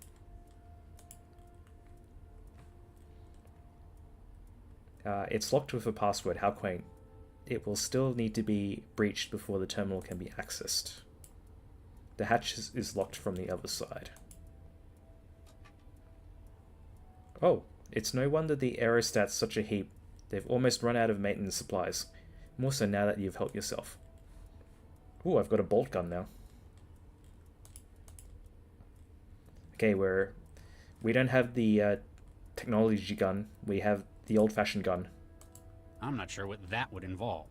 It's locked with a password. How quaint. It will still need to be breached before the terminal can be accessed. The hatch is locked from the other side. Oh, it's no wonder the aerostat's such a heap. They've almost run out of maintenance supplies. More so now that you've helped yourself. Ooh, I've got a bolt gun now. Okay, we don't have the technology gun. We have the old-fashioned gun. I'm not sure what that would involve.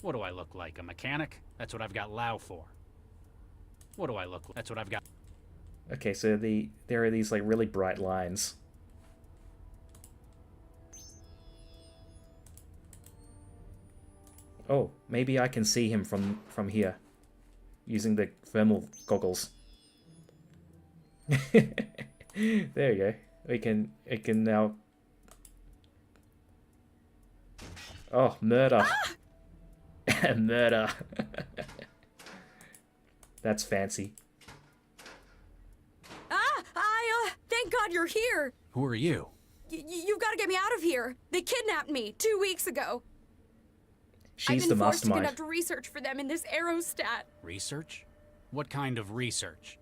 What do I look like? A mechanic? That's what I've got Lao for. What do I look like? That's what I've got. Okay, so there are these like really bright lines. Oh, maybe I can see him from here using the thermal goggles. There you go. It can now. Oh, murder. Ah! Murder. That's fancy. Thank God you're here. Who are you? You've got to get me out of here. They kidnapped me 2 weeks ago. She's I've the been forced to mastermind. conduct research for them in this aerostat. Research? What kind of research?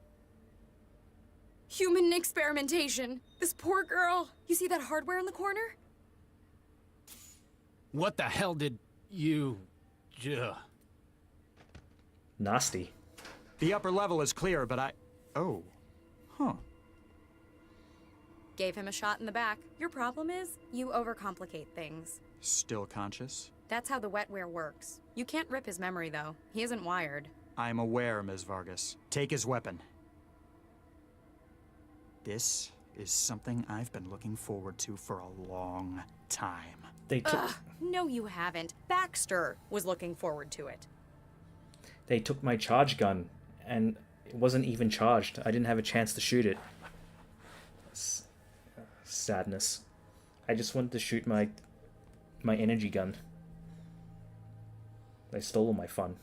Human experimentation. This poor girl. You see that hardware in the corner? What the hell did you... Nasty. The upper level is clear, but I... Oh. Huh. Gave him a shot in the back. Your problem is, you overcomplicate things. Still conscious? That's how the wetware works. You can't rip his memory, though. He isn't wired. I'm aware, Ms. Vargas. Take his weapon. This is something I've been looking forward to for a long time. They took Ugh, no you haven't. Baxter was looking forward to it. they took my charge gun, and it wasn't even charged. I didn't have a chance to shoot it. Sadness. I just wanted to shoot my energy gun. They stole all my fun.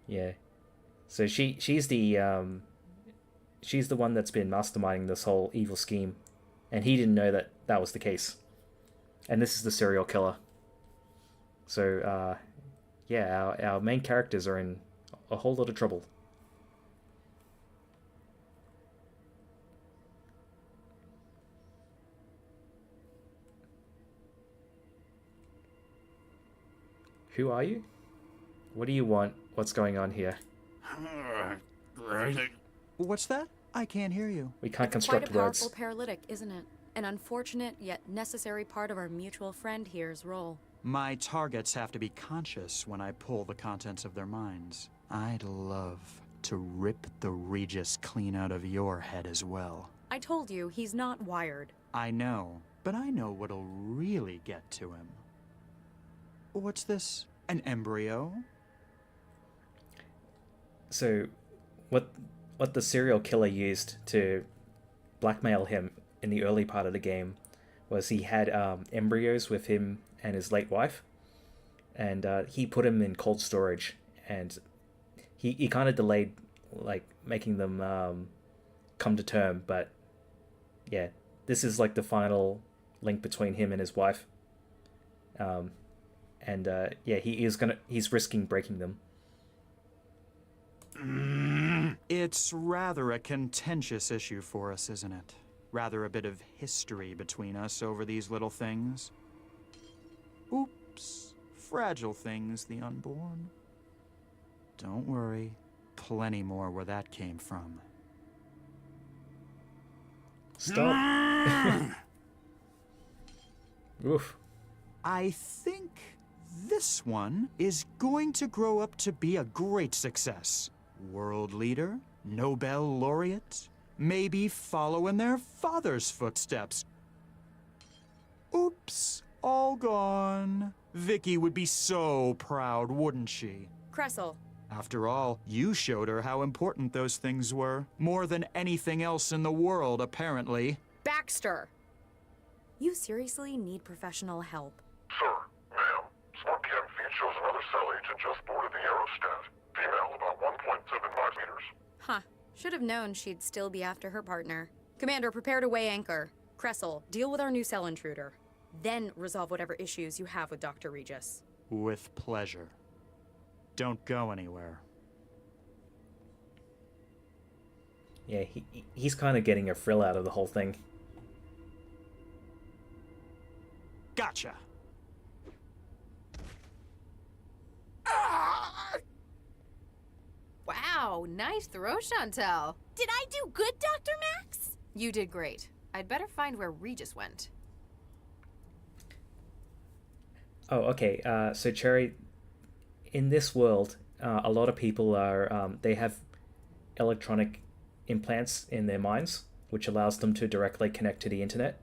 Yeah. So she's the one that's been masterminding this whole evil scheme, and he didn't know that that was the case. And this is the serial killer. So yeah, our main characters are in a whole lot of trouble. Who are you? What do you want? What's going on here? What's that? I can't hear you. We can't It's construct quite a words. powerful paralytic, isn't it? An unfortunate yet necessary part of our mutual friend here's role. My targets have to be conscious when I pull the contents of their minds. I'd love to rip the Regis clean out of your head as well. I told you, he's not wired. I know, but I know what'll really get to him. What's this? An embryo? So, what the serial killer used to blackmail him in the early part of the game was he had embryos with him and his late wife, and he put him in cold storage, and he kind of delayed like making them come to term, but yeah, this is like the final link between him and his wife. And yeah, he's risking breaking them. It's rather a contentious issue for us, isn't it? Rather a bit of history between us over these little things. Oops. Fragile things, the unborn. Don't worry. Plenty more where that came from. Stop. Oof. I think this one is going to grow up to be a great success. World leader, Nobel laureate, maybe follow in their father's footsteps. Oops, all gone. Vicky would be so proud, wouldn't she? Cressel, After all, you showed her how important those things were. More than anything else in the world, apparently. Baxter! You seriously need professional help. Sir, ma'am, Smart Cam feed shows another cell agent just boarded the aerostat. Female, about 1.75 meters. Huh. Should have known she'd still be after her partner. Commander, prepare to weigh anchor. Cressel, deal with our new cell intruder. Then resolve whatever issues you have with Dr. Regis. With pleasure. Don't go anywhere. Yeah, he's kind of getting a thrill out of the whole thing. Gotcha! Wow, nice throw, Chantel. Did I do good, Dr. Max? You did great. I'd better find where Regis went. Oh, okay. So Cherry, in this world, a lot of people are they have electronic implants in their minds, which allows them to directly connect to the internet.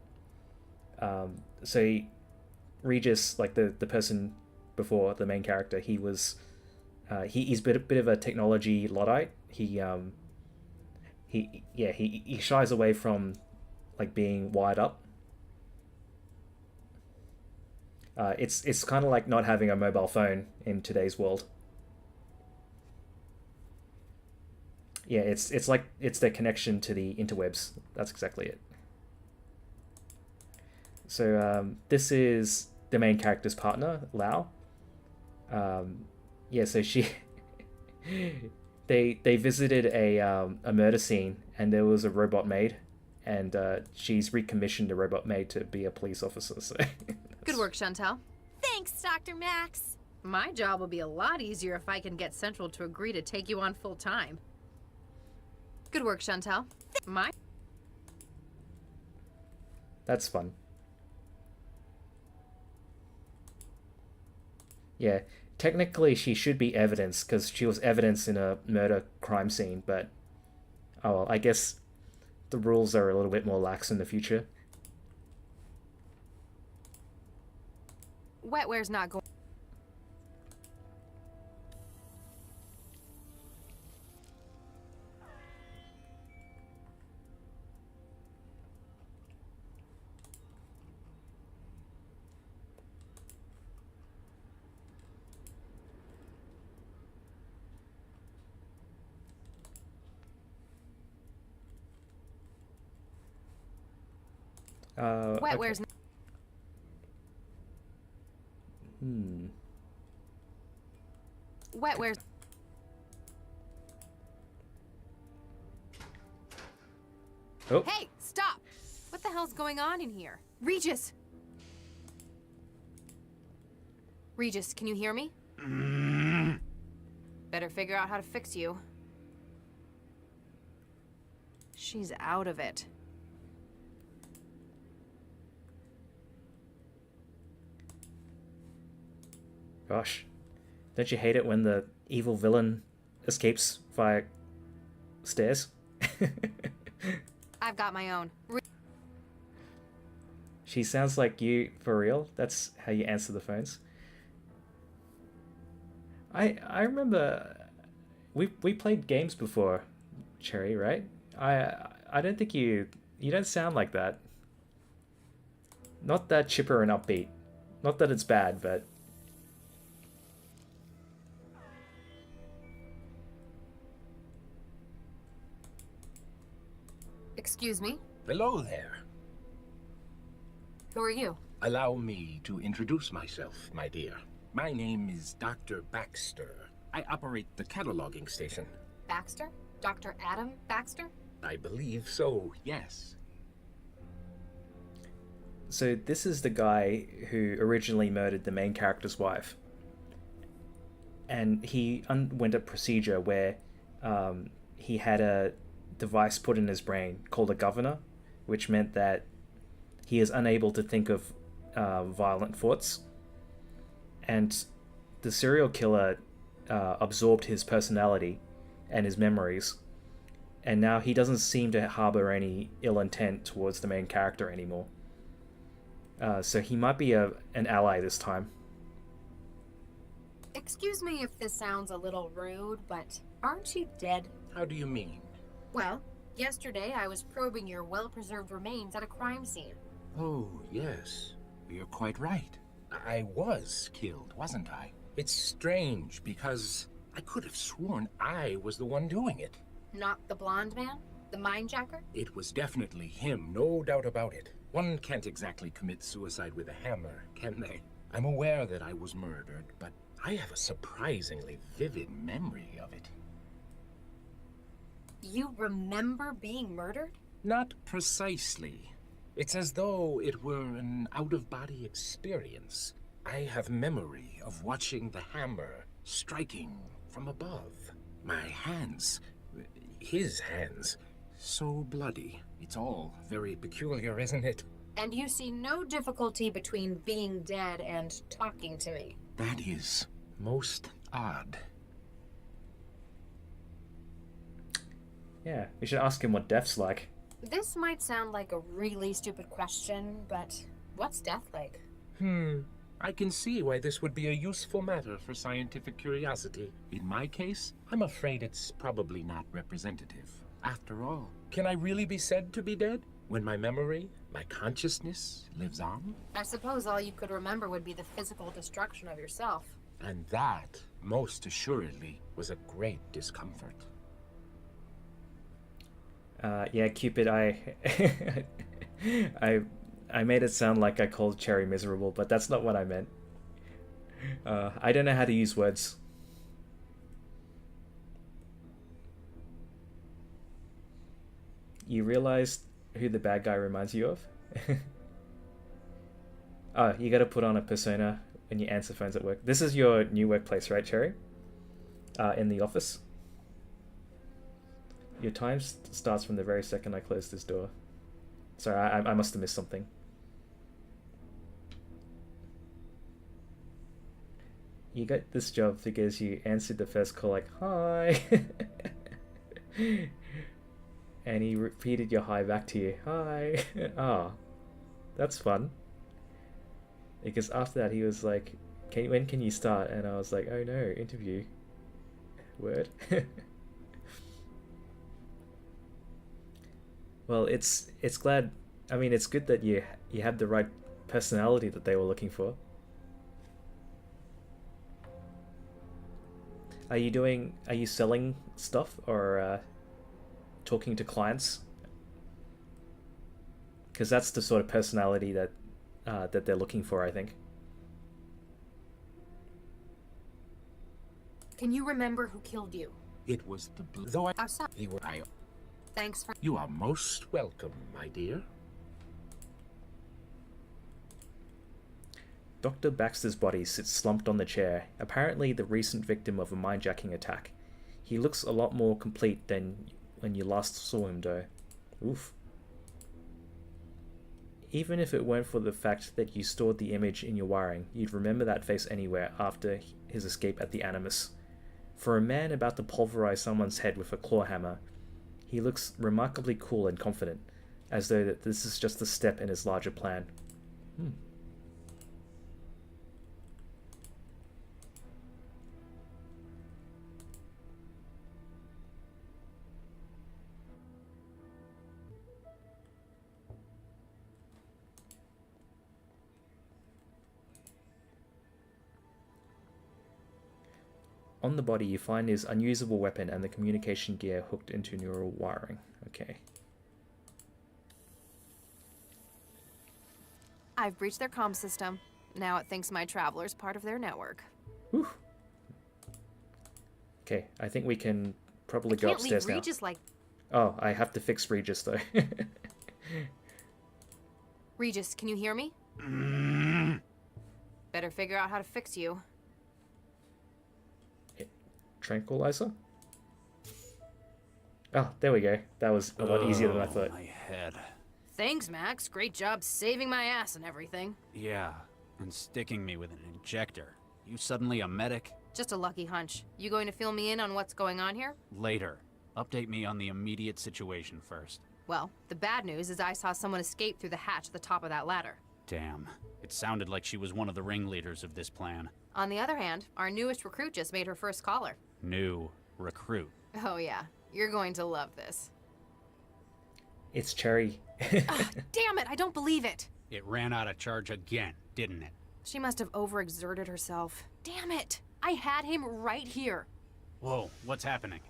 So Regis, like the person before the main character, he's a bit of a technology Luddite. He shies away from like being wired up. It's kind of like not having a mobile phone in today's world. Yeah, it's like it's their connection to the interwebs. That's exactly it. So this is the main character's partner, Lau. Yeah, so she they visited a murder scene, and there was a robot maid, and she's recommissioned a robot maid to be a police officer. So Good work, Chantel. Thanks, Dr. Max. My job will be a lot easier if I can get Central to agree to take you on full time. Good work, Chantel. that's fun. Yeah, technically she should be evidence because she was evidence in a murder crime scene, but oh well, I guess the rules are a little bit more lax in the future. Wetware's not going. Wetware's. Okay. Wetware's. Oh. Hey, stop! What the hell's going on in here? Regis! Regis, can you hear me? Better figure out how to fix you. She's out of it. Gosh, don't you hate it when the evil villain escapes via stairs? I've got my own. She sounds like you for real. That's how you answer the phones. I remember we played games before, Cherry, right? I don't think you don't sound like that. Not that chipper and upbeat. Not that it's bad, but Excuse me? Hello there. Who are you? Allow me to introduce myself, my dear. My name is Dr. Baxter. I operate the cataloging station. Baxter? Dr. Adam Baxter? I believe so, yes. so this is the guy who originally murdered the main character's wife. And he underwent a procedure where he had a device put in his brain called a governor, which meant that he is unable to think of violent thoughts. And the serial killer absorbed his personality and his memories, and now he doesn't seem to harbor any ill intent towards the main character anymore. So he might be an ally this time. Excuse me if this sounds a little rude, but aren't you dead? How do you mean? Well, yesterday I was probing your well-preserved remains at a crime scene. Oh, yes. You're quite right. I was killed, wasn't I? It's strange because I could have sworn I was the one doing it. Not the blonde man? The mindjacker? It was definitely him, no doubt about it. One can't exactly commit suicide with a hammer, can they? I'm aware that I was murdered, but I have a surprisingly vivid memory of it. You remember being murdered? Not precisely. It's as though it were an out-of-body experience. I have memory of watching the hammer striking from above. My hands, his hands, so bloody. It's all very peculiar, isn't it? And you see no difficulty between being dead and talking to me. That is most odd. Yeah, we should ask him what death's like. This might sound like a really stupid question, but what's death like? I can see why this would be a useful matter for scientific curiosity. In my case, I'm afraid it's probably not representative. After all, can I really be said to be dead when my memory, my consciousness lives on? I suppose all you could remember would be the physical destruction of yourself. And that, most assuredly, was a great discomfort. Yeah, Cupid, I made it sound like I called Cherry miserable, but that's not what I meant. I don't know how to use words. You realize who the bad guy reminds you of? Oh, you gotta put on a persona when you answer phones at work. This is your new workplace, right, Cherry? In the office. Your time starts from the very second I close this door. Sorry, I must have missed something. You got this job because you answered the first call like, hi. And he repeated your hi back to you. Hi. Ah, that's fun. Because after that he was like, when can you start? And I was like, oh no, interview. Word. Well, it's glad. I mean, it's good that you have the right personality that they were looking for. Are you selling stuff or talking to clients? Because that's the sort of personality that that they're looking for, I think. Can you remember who killed you? It was the blue. Though I'm sorry. I. Thanks for. You are most welcome, my dear. Dr. Baxter's body sits slumped on the chair, apparently the recent victim of a mindjacking attack. He looks a lot more complete than when you last saw him, though. Oof. Even if it weren't for the fact that you stored the image in your wiring, you'd remember that face anywhere after his escape at the Animus. For a man about to pulverize someone's head with a claw hammer, he looks remarkably cool and confident, as though that this is just a step in his larger plan. On the body, you find his unusable weapon and the communication gear hooked into neural wiring. Okay. I've breached their comm system. Now it thinks my traveler's part of their network. Whew. Okay, I think we can probably go upstairs now. Regis like... Oh, I have to fix Regis though. Regis, can you hear me? Better figure out how to fix you. Tranquilizer? Oh, there we go. That was a lot easier than I thought. My head. Thanks, Max. Great job saving my ass and everything. Yeah, and sticking me with an injector. You suddenly a medic? Just a lucky hunch. You going to fill me in on what's going on here? Later. Update me on the immediate situation first. Well, the bad news is I saw someone escape through the hatch at the top of that ladder. Damn. It sounded like she was one of the ringleaders of this plan. On the other hand, our newest recruit just made her first caller. New recruit. Oh yeah, you're going to love this. It's Cherry. Damn it, I don't believe it. It ran out of charge again, didn't it? She must have overexerted herself. Damn it, I had him right here. Whoa, what's happening?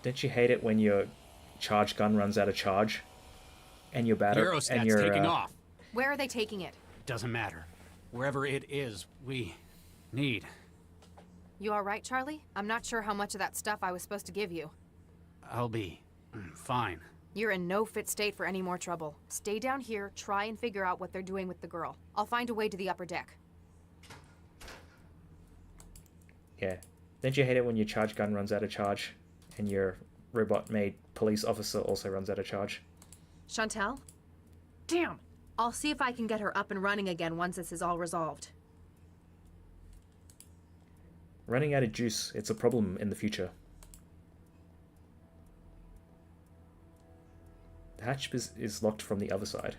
Don't you hate it when your charge gun runs out of charge? And your battery... Eurostat's taking off. Where are they taking it? Doesn't matter. Wherever it is, we need. You alright, Charlie? I'm not sure how much of that stuff I was supposed to give you. I'll be fine. You're in no fit state for any more trouble. Stay down here, try and figure out what they're doing with the girl. I'll find a way to the upper deck. Yeah. Don't you hate it when your charge gun runs out of charge and your robot-made police officer also runs out of charge? Chantel? Damn! I'll see if I can get her up and running again once this is all resolved. Running out of juice, it's a problem in the future. The hatch is locked from the other side.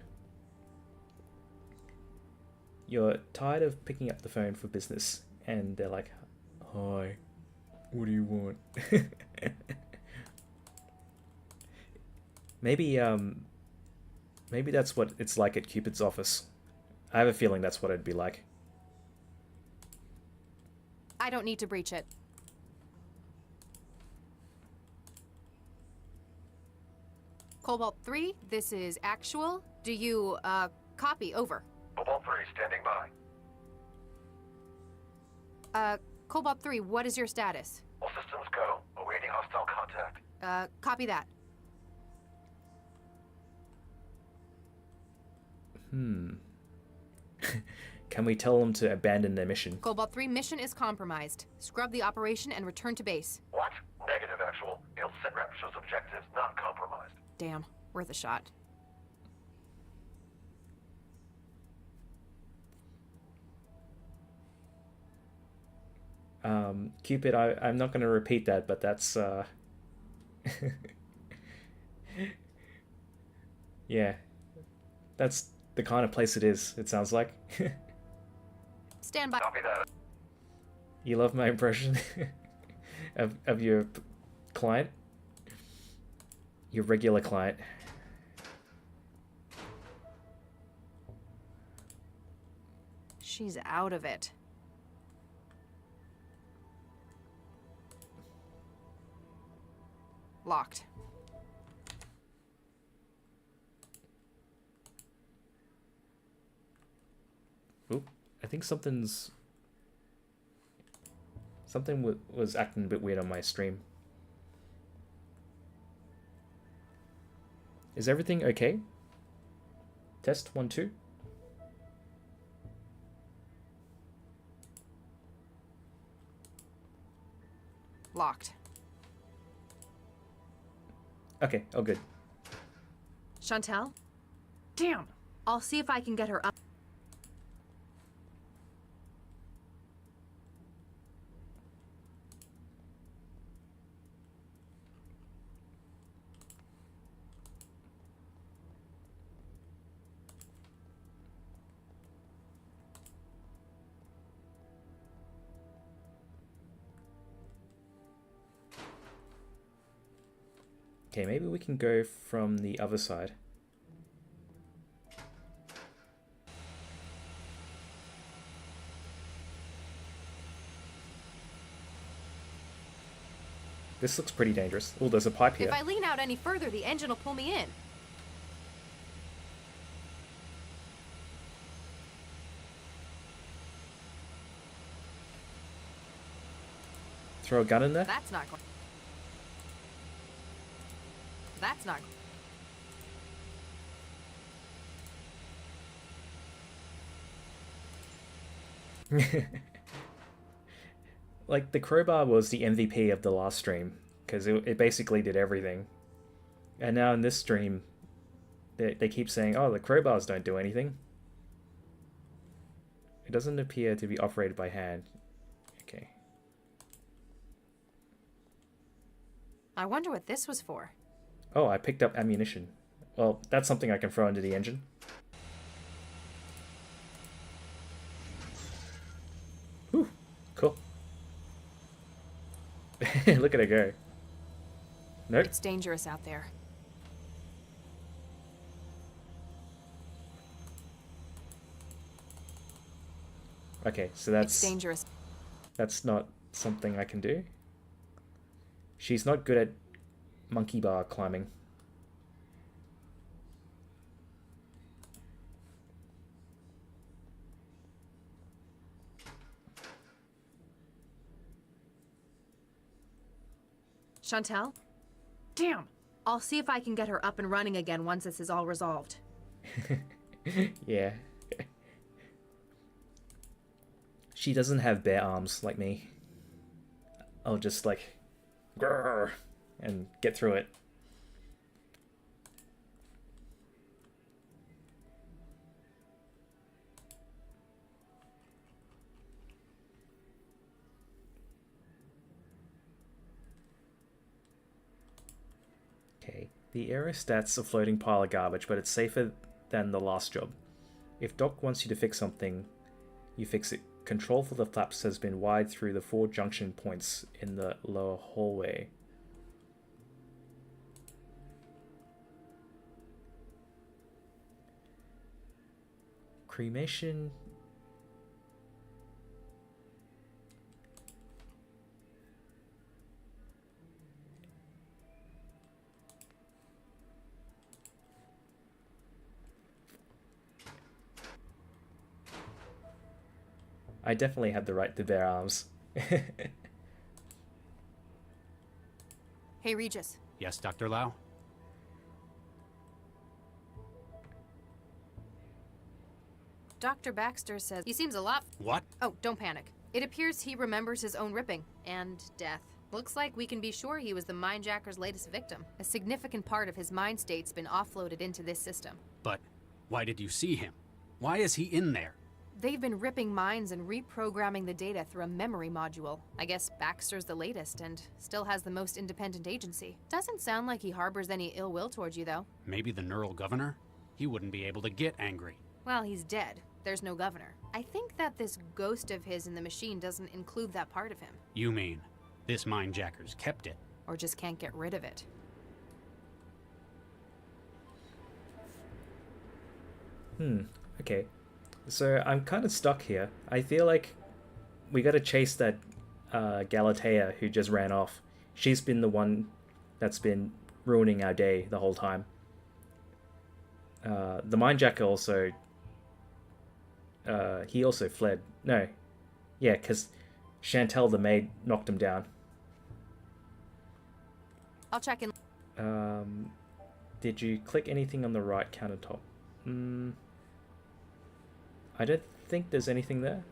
You're tired of picking up the phone for business, and they're like, "Hi, what do you want?" Maybe that's what it's like at Cupid's office. I have a feeling that's what it'd be like. I don't need to breach it. Cobalt 3, this is actual. Do you, copy? Over. Oh, Cobalt 3 standing by. Cobalt 3, what is your status? All systems go. Awaiting hostile contact. Copy that. Can we tell them to abandon their mission? Cobalt 3, mission is compromised. Scrub the operation and return to base. What? Negative, actual. Hail sitrep shows objectives not compromised. Damn, worth a shot. Cupid, I'm not going to repeat that, but that's, yeah. That's the kind of place it is, it sounds like. Stand by. Copy that. You love my impression of your client? Your regular client. She's out of it. Locked. Oop, I think something was acting a bit weird on my stream. Is everything okay? Test 1 2. Locked. Okay, all good. Chantel? Damn! I'll see if I can get her up. Okay, maybe we can go from the other side. This looks pretty dangerous. Oh, there's a pipe here. If I lean out any further, the engine will pull me in. Throw a gun in there? That's not going. That's not. Like, the crowbar was the MVP of the last stream, because it basically did everything. And now in this stream, they keep saying, oh, the crowbars don't do anything. It doesn't appear to be operated by hand. Okay. I wonder what this was for. Oh, I picked up ammunition. Well, that's something I can throw into the engine. Whew, cool. Look at it go. Nope. It's dangerous out there. Okay, so that's It's dangerous. That's not something I can do. She's not good at monkey bar climbing. Chantel? Damn! I'll see if I can get her up and running again once this is all resolved. Yeah. She doesn't have bare arms like me. I'll just like grrr, and get through it. Okay, the aerostat's a floating pile of garbage, but it's safer than the last job. If Doc wants you to fix something, you fix it. Control for the flaps has been wired through the 4 junction points in the lower hallway. Cremation. I definitely have the right to bear arms. Hey, Regis. Yes, Dr. Lau? Dr. Baxter says he seems a lot. What? Oh, don't panic. It appears he remembers his own ripping and death. Looks like we can be sure he was the Mindjacker's latest victim. A significant part of his mind state's been offloaded into this system. But why did you see him? Why is he in there? They've been ripping minds and reprogramming the data through a memory module. I guess Baxter's the latest and still has the most independent agency. Doesn't sound like he harbors any ill will towards you, though. Maybe the neural governor? He wouldn't be able to get angry. Well, he's dead. There's no governor. I think that this ghost of his in the machine doesn't include that part of him. You mean this Mindjacker's kept it? Or just can't get rid of it. Okay. So I'm kind of stuck here. I feel like we gotta chase that Galatea who just ran off. She's been the one that's been ruining our day the whole time. The Mindjacker also... he also fled. No. Yeah, because Chantel the maid knocked him down. I'll check in. Did you click anything on the right countertop? I don't think there's anything there.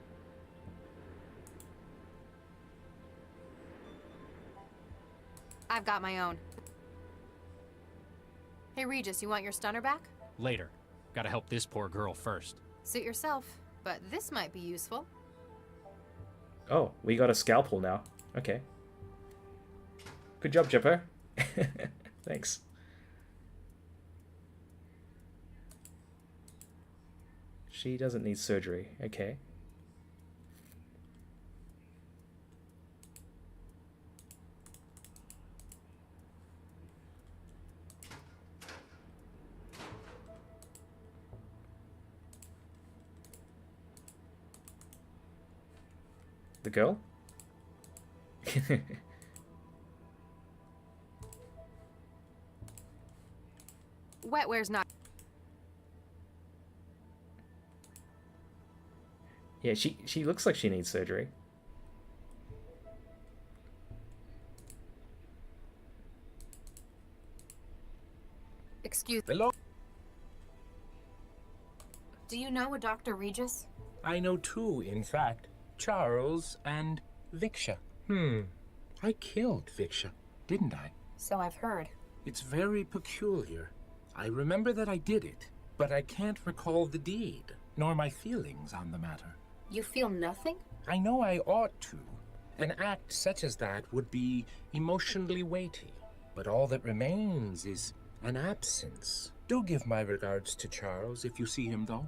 I've got my own. Hey, Regis, you want your stunner back? Later. Gotta help this poor girl first. Suit yourself, but this might be useful. Oh, we got a scalpel now. Okay. Good job, Jeppo. Thanks. She doesn't need surgery. Okay. The girl? Wetware's not. Yeah, she looks like she needs surgery. Excuse me. Hello? Do you know a Dr. Regis? I know two, in fact. Charles and Viksha. I killed Viksha, didn't I? So I've heard. It's very peculiar. I remember that I did it, but I can't recall the deed, nor my feelings on the matter. You feel nothing? I know I ought to. An act such as that would be emotionally weighty, but all that remains is an absence. Do give my regards to Charles if you see him, though.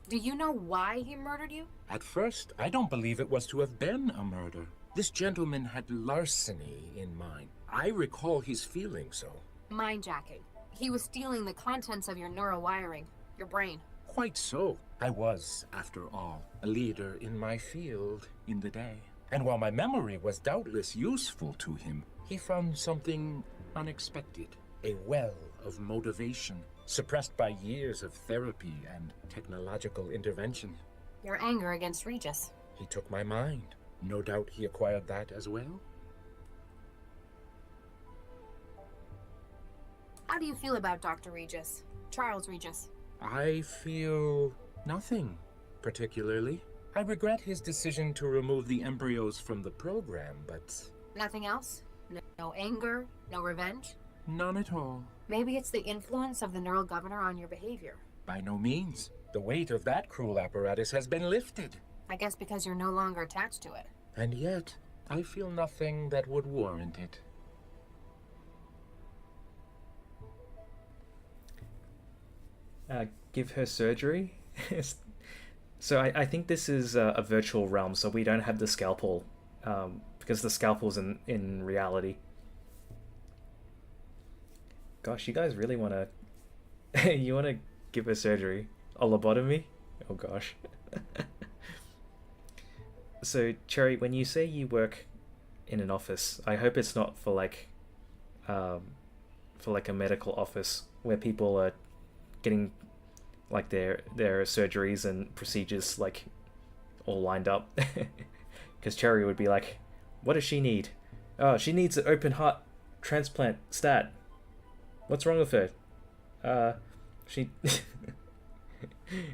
Do you know why he murdered you? At first, I don't believe it was to have been a murder. This gentleman had larceny in mind. I recall his feeling so. Mindjacking. He was stealing the contents of your neural wiring, your brain. Quite so. I was, after all, a leader in my field in the day. And while my memory was doubtless useful to him, he found something unexpected. A well of motivation, suppressed by years of therapy and technological intervention. Your anger against Regis. He took my mind. No doubt he acquired that as well. How do you feel about Dr. Regis? Charles Regis? I feel nothing particularly. I regret his decision to remove the embryos from the program, but... Nothing else? No anger? No revenge? None at all. Maybe it's the influence of the neural governor on your behavior. By no means. The weight of that cruel apparatus has been lifted. I guess because you're no longer attached to it. And yet, I feel nothing that would warrant it. Give her surgery? So I think this is a virtual realm, so we don't have the scalpel, because the scalpel's in reality. Gosh, you guys really want to... you want to give her surgery? A lobotomy? Oh gosh. So, Cherry, when you say you work in an office, I hope it's not for like a medical office where people are getting like their surgeries and procedures like all lined up. Because Cherry would be like, what does she need? Oh, she needs an open heart transplant stat. What's wrong with her? She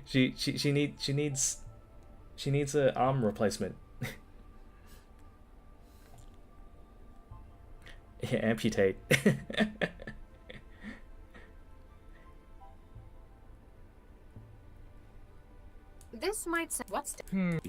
she needs an arm replacement. Yeah, amputate. This might sound.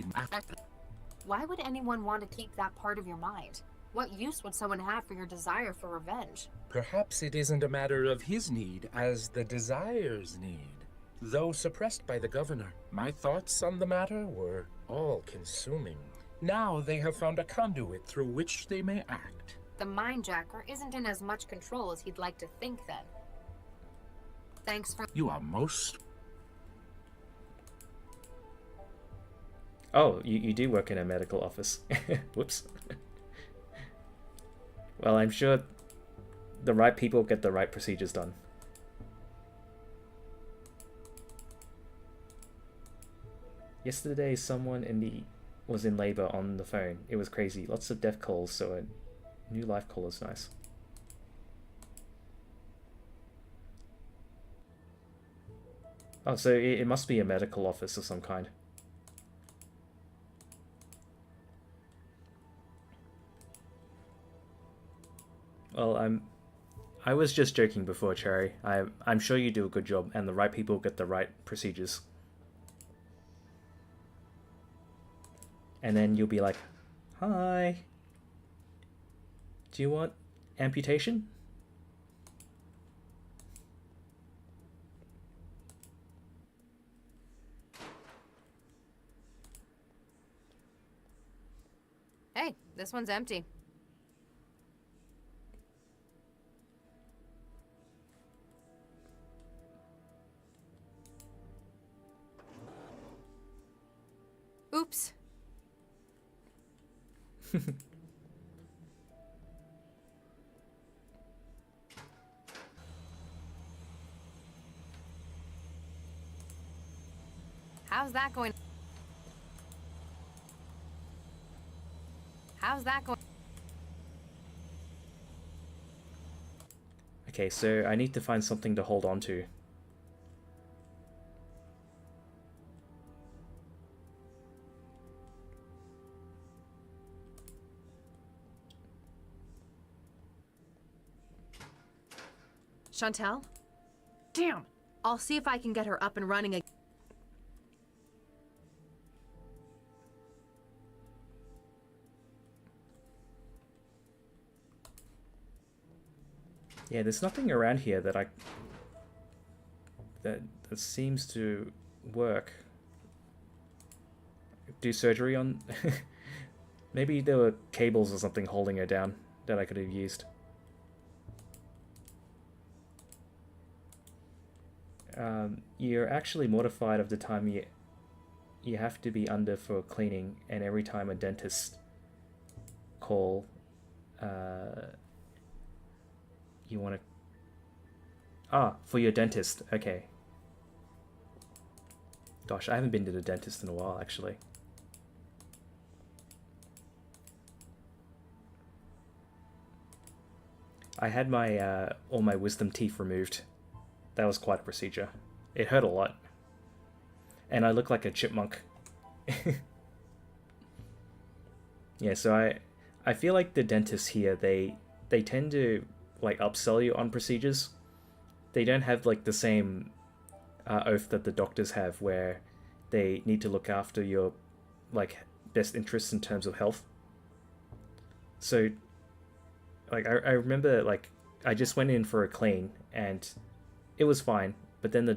Why would anyone want to keep that part of your mind? What use would someone have for your desire for revenge? Perhaps it isn't a matter of his need as the desire's need. Though suppressed by the governor, my thoughts on the matter were all-consuming. Now they have found a conduit through which they may act. The Mindjacker isn't in as much control as he'd like to think then. Thanks for. You are most... Oh, you do work in a medical office. Whoops. Well, I'm sure the right people get the right procedures done. Yesterday, someone was in labor on the phone. It was crazy. Lots of death calls, so a new life call is nice. Oh, so it must be a medical office of some kind. Well, I was just joking before, Cherry. I'm sure you do a good job, and the right people get the right procedures. And then you'll be like, hi. Do you want amputation? Hey, this one's empty. Oops. How's that going? How's that going? Okay, so I need to find something to hold on to. Chantel? Damn! I'll see if I can get her up and running again. Yeah, there's nothing around here that that seems to work. Do surgery on... Maybe there were cables or something holding her down that I could have used. You're actually mortified of the time you have to be under for cleaning, and every time a dentist call, you want to... for your dentist. Okay. Gosh, I haven't been to the dentist in a while, actually. I had my all my wisdom teeth removed. That was quite a procedure. It hurt a lot. And I look like a chipmunk. Yeah, so I feel like the dentists here, they tend to like upsell you on procedures. They don't have like the same oath that the doctors have, where they need to look after your like best interests in terms of health. So like I remember like I just went in for a clean and it was fine, but then the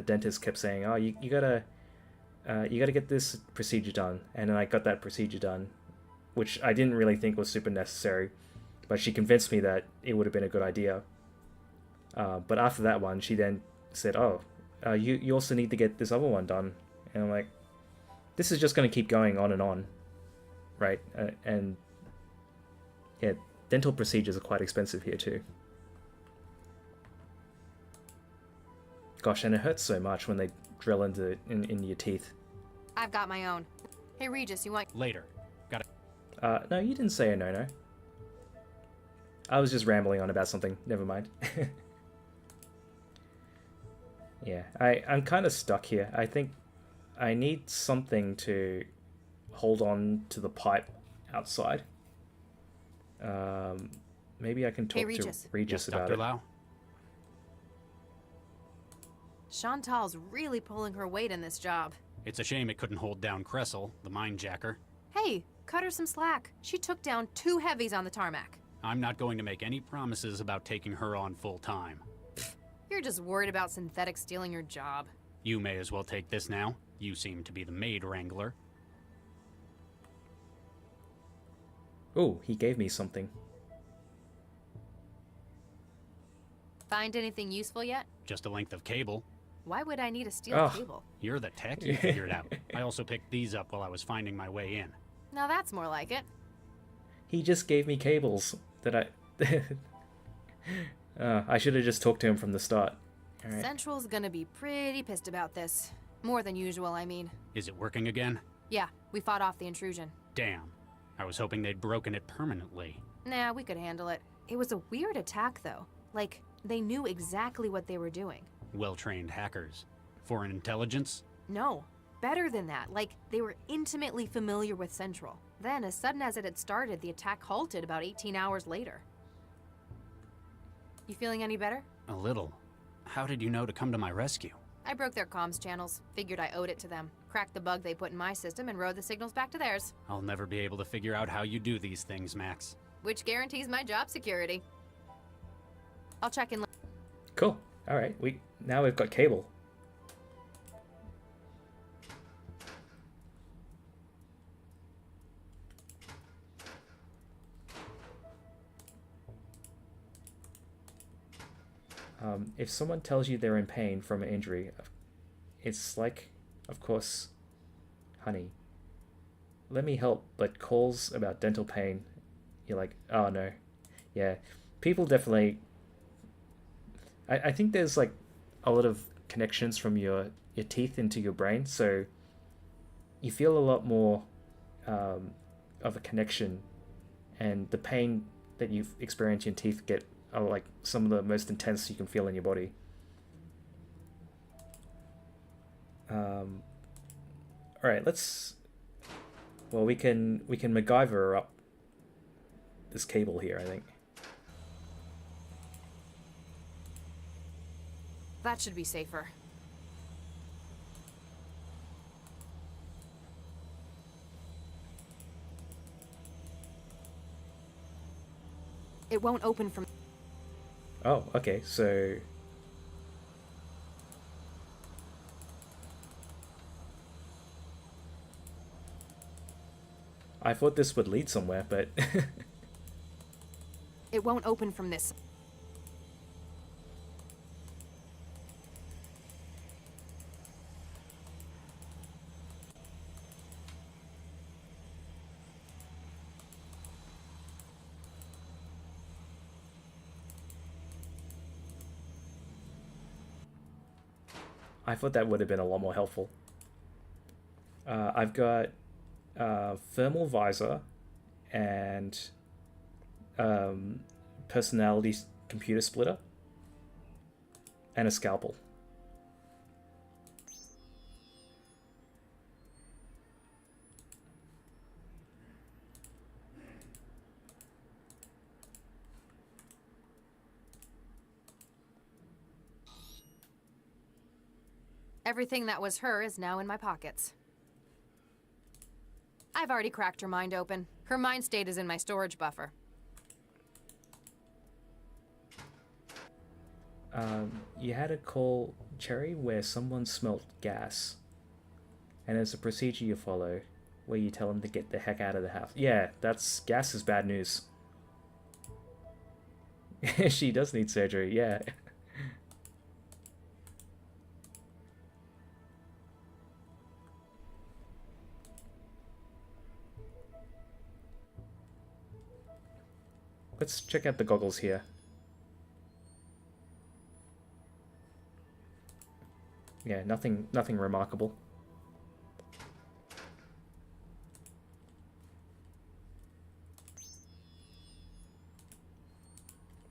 dentist kept saying, oh, you gotta get this procedure done, and then I got that procedure done, which I didn't really think was super necessary, but she convinced me that it would have been a good idea. But after that one, she then said, oh, you also need to get this other one done, and I'm like, this is just going to keep going on, right? And yeah, dental procedures are quite expensive here too. Gosh, and it hurts so much when they drill in your teeth. I've got my own. Hey, Regis, you want... Later. Got it. No, you didn't say a no-no. I was just rambling on about something. Never mind. Yeah, I'm kind of stuck here. I think I need something to hold on to the pipe outside. Maybe I can talk to Regis yes, about Dr. it. Lau? Chantal's really pulling her weight in this job. It's a shame it couldn't hold down Cressel, the mine jacker. Hey, cut her some slack. She took down 2 heavies on the tarmac. I'm not going to make any promises about taking her on full time. You're just worried about synthetics stealing your job. You may as well take this now. You seem to be the maid wrangler. Oh, he gave me something. Find anything useful yet? Just a length of cable. Why would I need a steel cable? You're the tech, you figured it out. I also picked these up while I was finding my way in. Now that's more like it. He just gave me cables that I should have just talked to him from the start. All right. Central's gonna be pretty pissed about this. More than usual, I mean. Is it working again? Yeah, we fought off the intrusion. Damn. I was hoping they'd broken it permanently. Nah, we could handle it. It was a weird attack, though. Like, they knew exactly what they were doing. Well-trained hackers. Foreign intelligence? No, better than that. Like, they were intimately familiar with Central. Then, as sudden as it had started, the attack halted about 18 hours later. You feeling any better? A little. How did you know to come to my rescue? I broke their comms channels. Figured I owed it to them. Cracked the bug they put in my system and rode the signals back to theirs. I'll never be able to figure out how you do these things, Max. Which guarantees my job security. I'll check in later. Cool. All right. Now we've got cable. If someone tells you they're in pain from an injury, it's like, of course, honey, let me help, but calls about dental pain, you're like, oh no. Yeah, people definitely, I think there's like a lot of connections from your teeth into your brain, so you feel a lot more of a connection, and the pain that you've experienced in your teeth are like some of the most intense you can feel in your body. All right, we can MacGyver up this cable here, I think. That should be safer. It won't open from... Oh, okay, so... I thought this would lead somewhere, but... It won't open from this. I thought that would have been a lot more helpful. I've got thermal visor and personality computer splitter and a scalpel. Everything that was her is now in my pockets. I've already cracked her mind open. Her mind state is in my storage buffer. You had a call, Cherry, where someone smelt gas. And there's a procedure you follow where you tell them to get the heck out of the house. Yeah, gas is bad news. She does need surgery, yeah. Let's check out the goggles here. Yeah, nothing remarkable.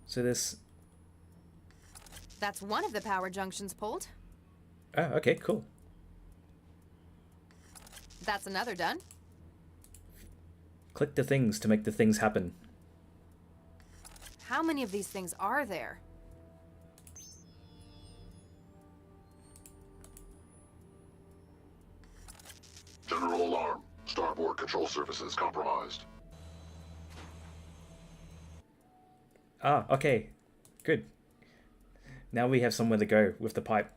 So this... That's one of the power junctions pulled. Oh, okay, cool. That's another done. Click the things to make the things happen. How many of these things are there? General alarm. Starboard control surfaces compromised. Ah, okay. Good. Now we have somewhere to go with the pipe.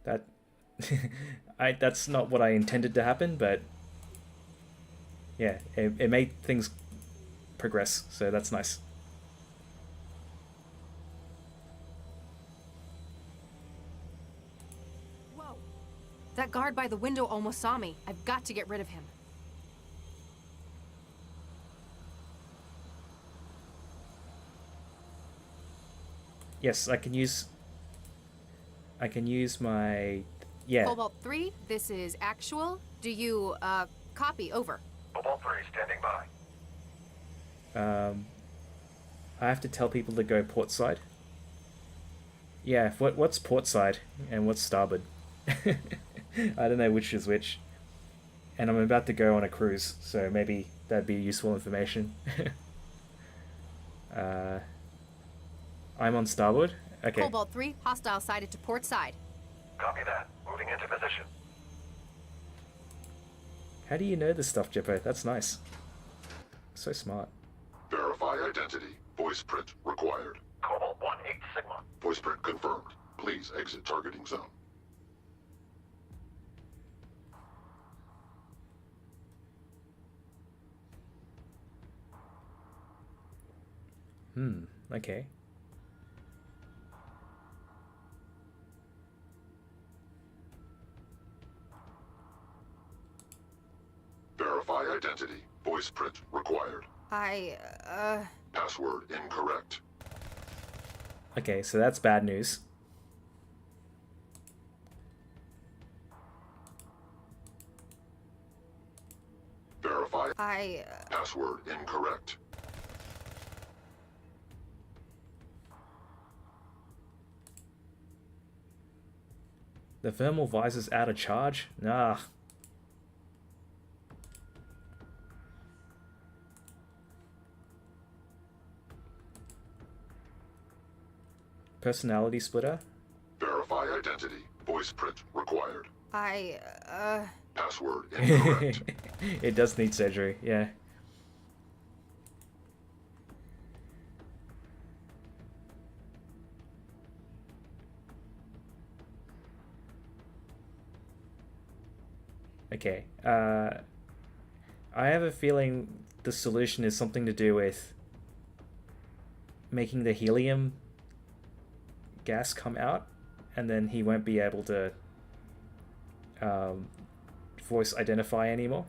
That... that's not what I intended to happen, but... Yeah, it made things progress, so that's nice. Whoa. That guard by the window almost saw me. I've got to get rid of him. Yes, I can use my... Yeah. Cobalt 3, this is actual. Do you, copy? Over. Cobalt 3 standing by. I have to tell people to go port side. Yeah, what's port side and what's starboard? I don't know which is which. And I'm about to go on a cruise, so maybe that'd be useful information. I'm on starboard. Okay. Cobalt 3, hostile sighted to port side. Copy that. Moving into position. How do you know this stuff, Jippo? That's nice. So smart. Verify identity. Voice print required. Cobalt 1-8 Sigma. Voice print confirmed. Please exit targeting zone. Okay. Verify identity. Voice print required. Password incorrect. Okay, so that's bad news. Verify. Password incorrect. The thermal visor's out of charge? Nah. Personality splitter? Verify identity. Voice print required. Password It incorrect. does need surgery, yeah. Okay, I have a feeling the solution is something to do with making the helium gas come out, and then he won't be able to voice identify anymore.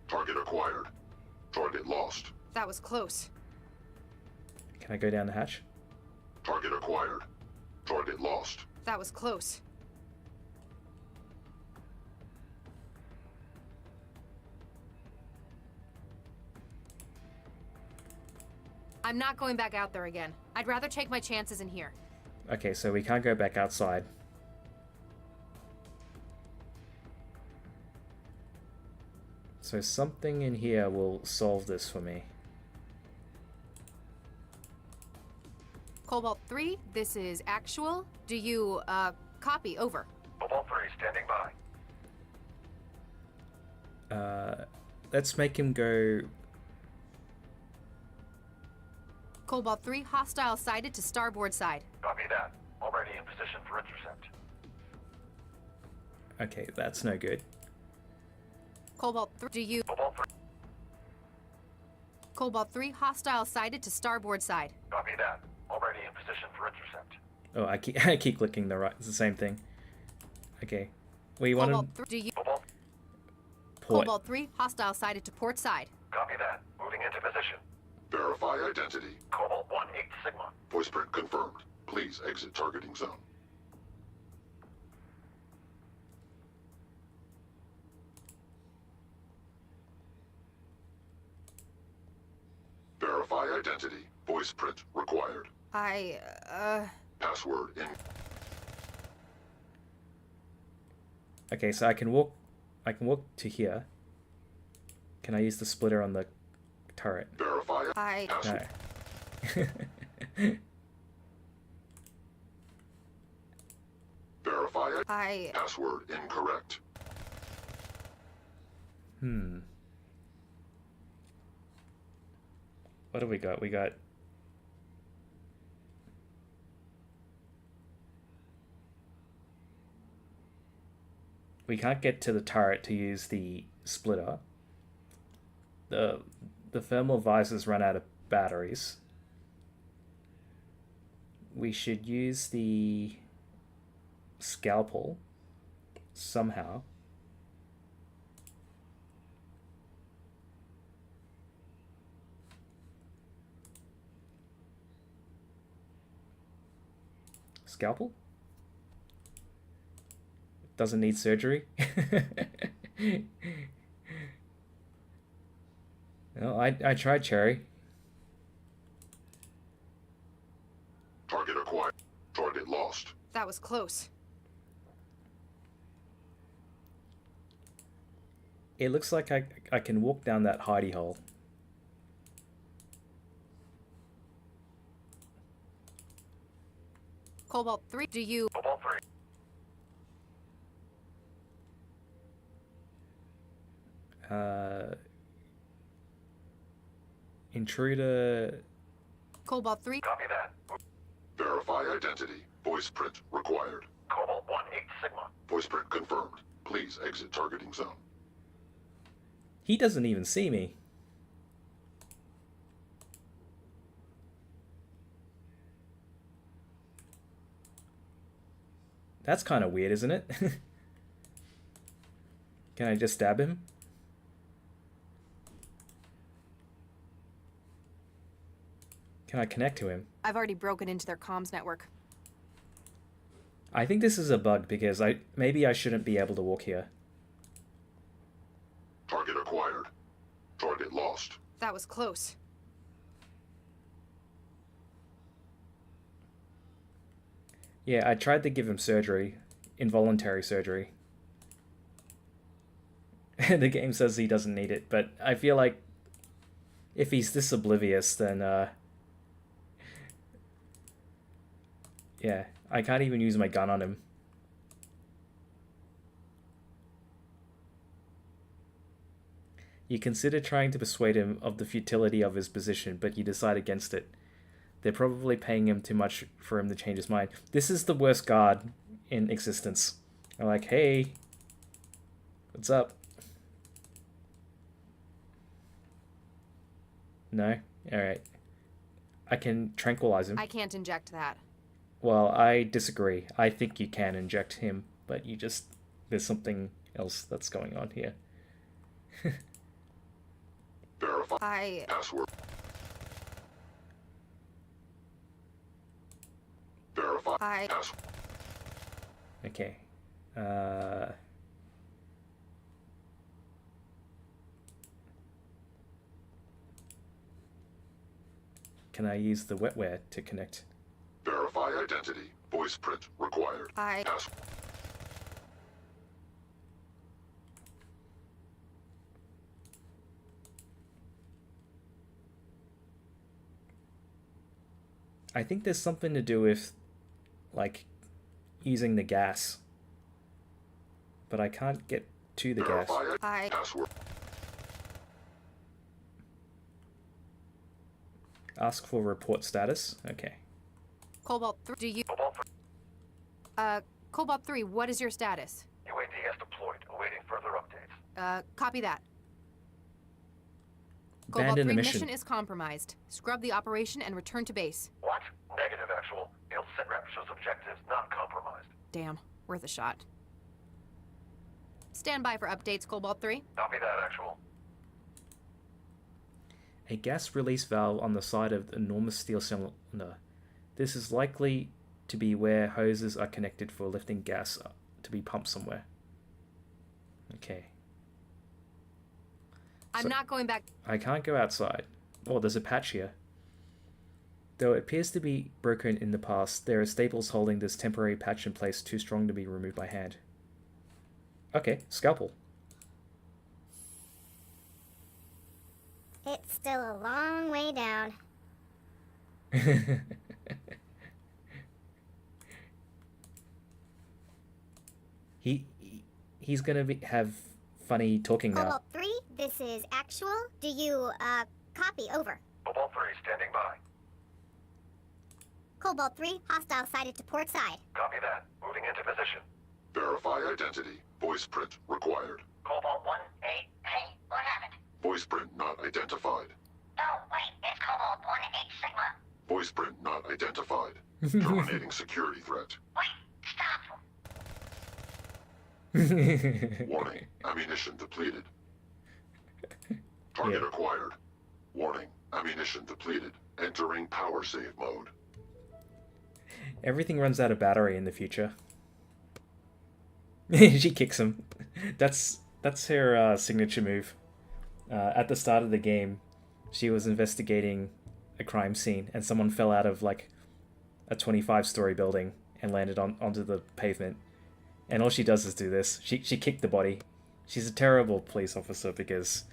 Target acquired. Target lost. That was close. Can I go down the hatch? Target acquired. Target lost. That was close. I'm not going back out there again. I'd rather take my chances in here. Okay, so we can't go back outside. So something in here will solve this for me. Cobalt 3, this is actual. Do you, copy? Over. Cobalt 3 standing by. Let's make him go... Cobalt 3, hostile sighted to starboard side. Copy that. Already in position for intercept. Okay, that's no good. Cobalt 3, do you... Cobalt 3. Cobalt 3, hostile sighted to starboard side. Copy that. Already in position for intercept. Oh, I keep I keep clicking the right. It's the same thing. Okay. We want Cobalt to 3, do you... Cobalt, port. Cobalt 3, hostile sighted to port side. copy that. Moving into position. Verify identity. Cobalt 1-8 Sigma. Voice print confirmed. Please exit targeting zone. Verify identity. Voice print required. Password in. Okay, so I can walk to here. Can I use the splitter on the turret? Verify. No. Verify. Password incorrect. What do we got? We got... We can't get to the turret to use the splitter. The thermal visors run out of batteries. We should use the scalpel somehow. Scalpel? Doesn't need surgery. No, I tried Cherry. Target acquired. Target lost. That was close. It looks like I can walk down that hidey hole. Cobalt 3, do you... Cobalt 3. Intruder... Cobalt 3, Copy that. Verify identity. Voice print required. Cobalt 1-8 Sigma. Voice print confirmed. Please exit targeting zone. He doesn't even see me. That's kind of weird, isn't it? Can I just stab him? Can I connect to him? I've already broken into their comms network. I think this is a bug because maybe I shouldn't be able to walk here. Target acquired. Target lost. That was close. Yeah, I tried to give him surgery. Involuntary surgery. The game says he doesn't need it, but I feel like if he's this oblivious, then yeah, I can't even use my gun on him. You consider trying to persuade him of the futility of his position, but you decide against it. They're probably paying him too much for him to change his mind. This is the worst guard in existence. I'm like, hey, what's up? No? Alright. I can tranquilize him. I can't inject that. Well, I disagree. I think you can inject him, but there's something else that's going on here. Verify. Password. Verify. Password. Okay. Can I use the wetware to connect? Verify identity. Voice print required. Password. I think there's something to do with, like, using the gas. But I can't get to the gas. Password. Ask for report status. Okay. Cobalt 3, do you... Cobalt 3. Cobalt 3, what is your status? UAV has deployed, awaiting further updates. Copy that. Abandon Cobalt 3 the mission mission. is compromised. Scrub the operation and return to base. What? Negative, actual. It'll sit rep shows objectives not compromised. Damn, worth a shot. Stand by for updates, Cobalt 3. Copy that, actual. A gas release valve on the side of the enormous steel cylinder. This is likely to be where hoses are connected for lifting gas to be pumped somewhere. Okay. I'm not going back. I can't go outside. Oh, there's a patch here. Though it appears to be broken in the past, there are staples holding this temporary patch in place too strong to be removed by hand. Okay, scalpel. It's still a long way down. He's gonna have funny talking now. Cobalt 3, this is actual. Do you, copy, over. Cobalt 3 standing by. Cobalt 3, hostile sighted to port side. Copy that. Moving into position. Verify identity. Voice print required. Cobalt 1, hey, what happened? Voice print not identified. No, wait, it's Cobalt 1 and 8 Sigma. Voice print not identified. Terminating security threat. Wait, stop. Warning. Ammunition depleted. Target acquired. Warning. Ammunition depleted. Entering power save mode. Everything runs out of battery in the future. She kicks him. That's her signature move. At the start of the game, she was investigating a crime scene, and someone fell out of like a 25-story building and landed onto the pavement. And all she does is do this. She kicked the body. She's a terrible police officer because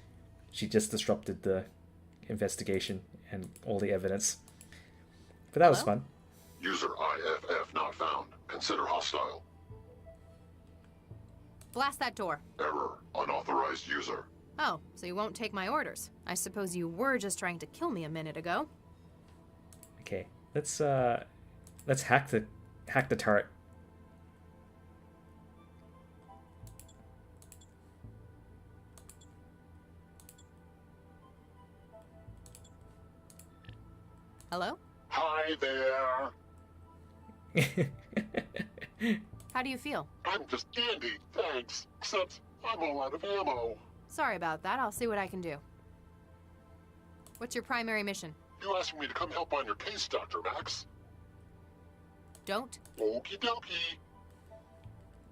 she just disrupted the investigation and all the evidence. But that was fun. User IFF not found. Consider hostile. Blast that door. Error. Unauthorized user. Oh, so you won't take my orders. I suppose you were just trying to kill me a minute ago. Okay, let's hack the turret. Hello? Hi there. How do you feel? I'm just dandy, thanks. Except I'm all out of ammo. Sorry about that. I'll see what I can do. What's your primary mission? You asking me to come help on your case, Dr. Max? Don't. Okie dokie.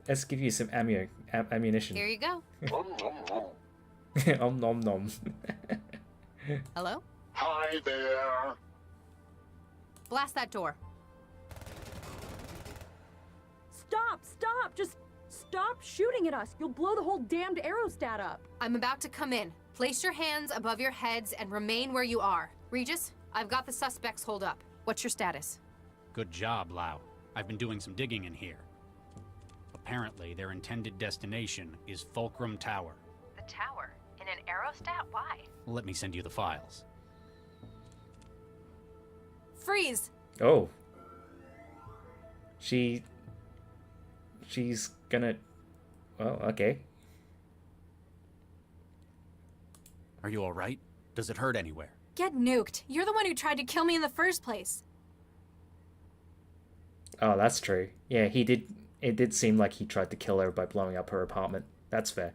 Let's give you some ammunition. Here you go. Nom nom nom. Om nom nom. Hello? Hi there. Blast that door. Stop! Just stop shooting at us. You'll blow the whole damned aerostat up. I'm about to come in. Place your hands above your heads and remain where you are. Regis, I've got the suspects holed up. What's your status? Good job, Lau. I've been doing some digging in here. Apparently, their intended destination is Fulcrum Tower. The tower? In an aerostat? Why? Let me send you the files. Freeze! Oh. She's gonna... Well, okay. Are you alright? Does it hurt anywhere? Get nuked. You're the one who tried to kill me in the first place. Oh, that's true. Yeah, he did... It did seem like he tried to kill her by blowing up her apartment. That's fair.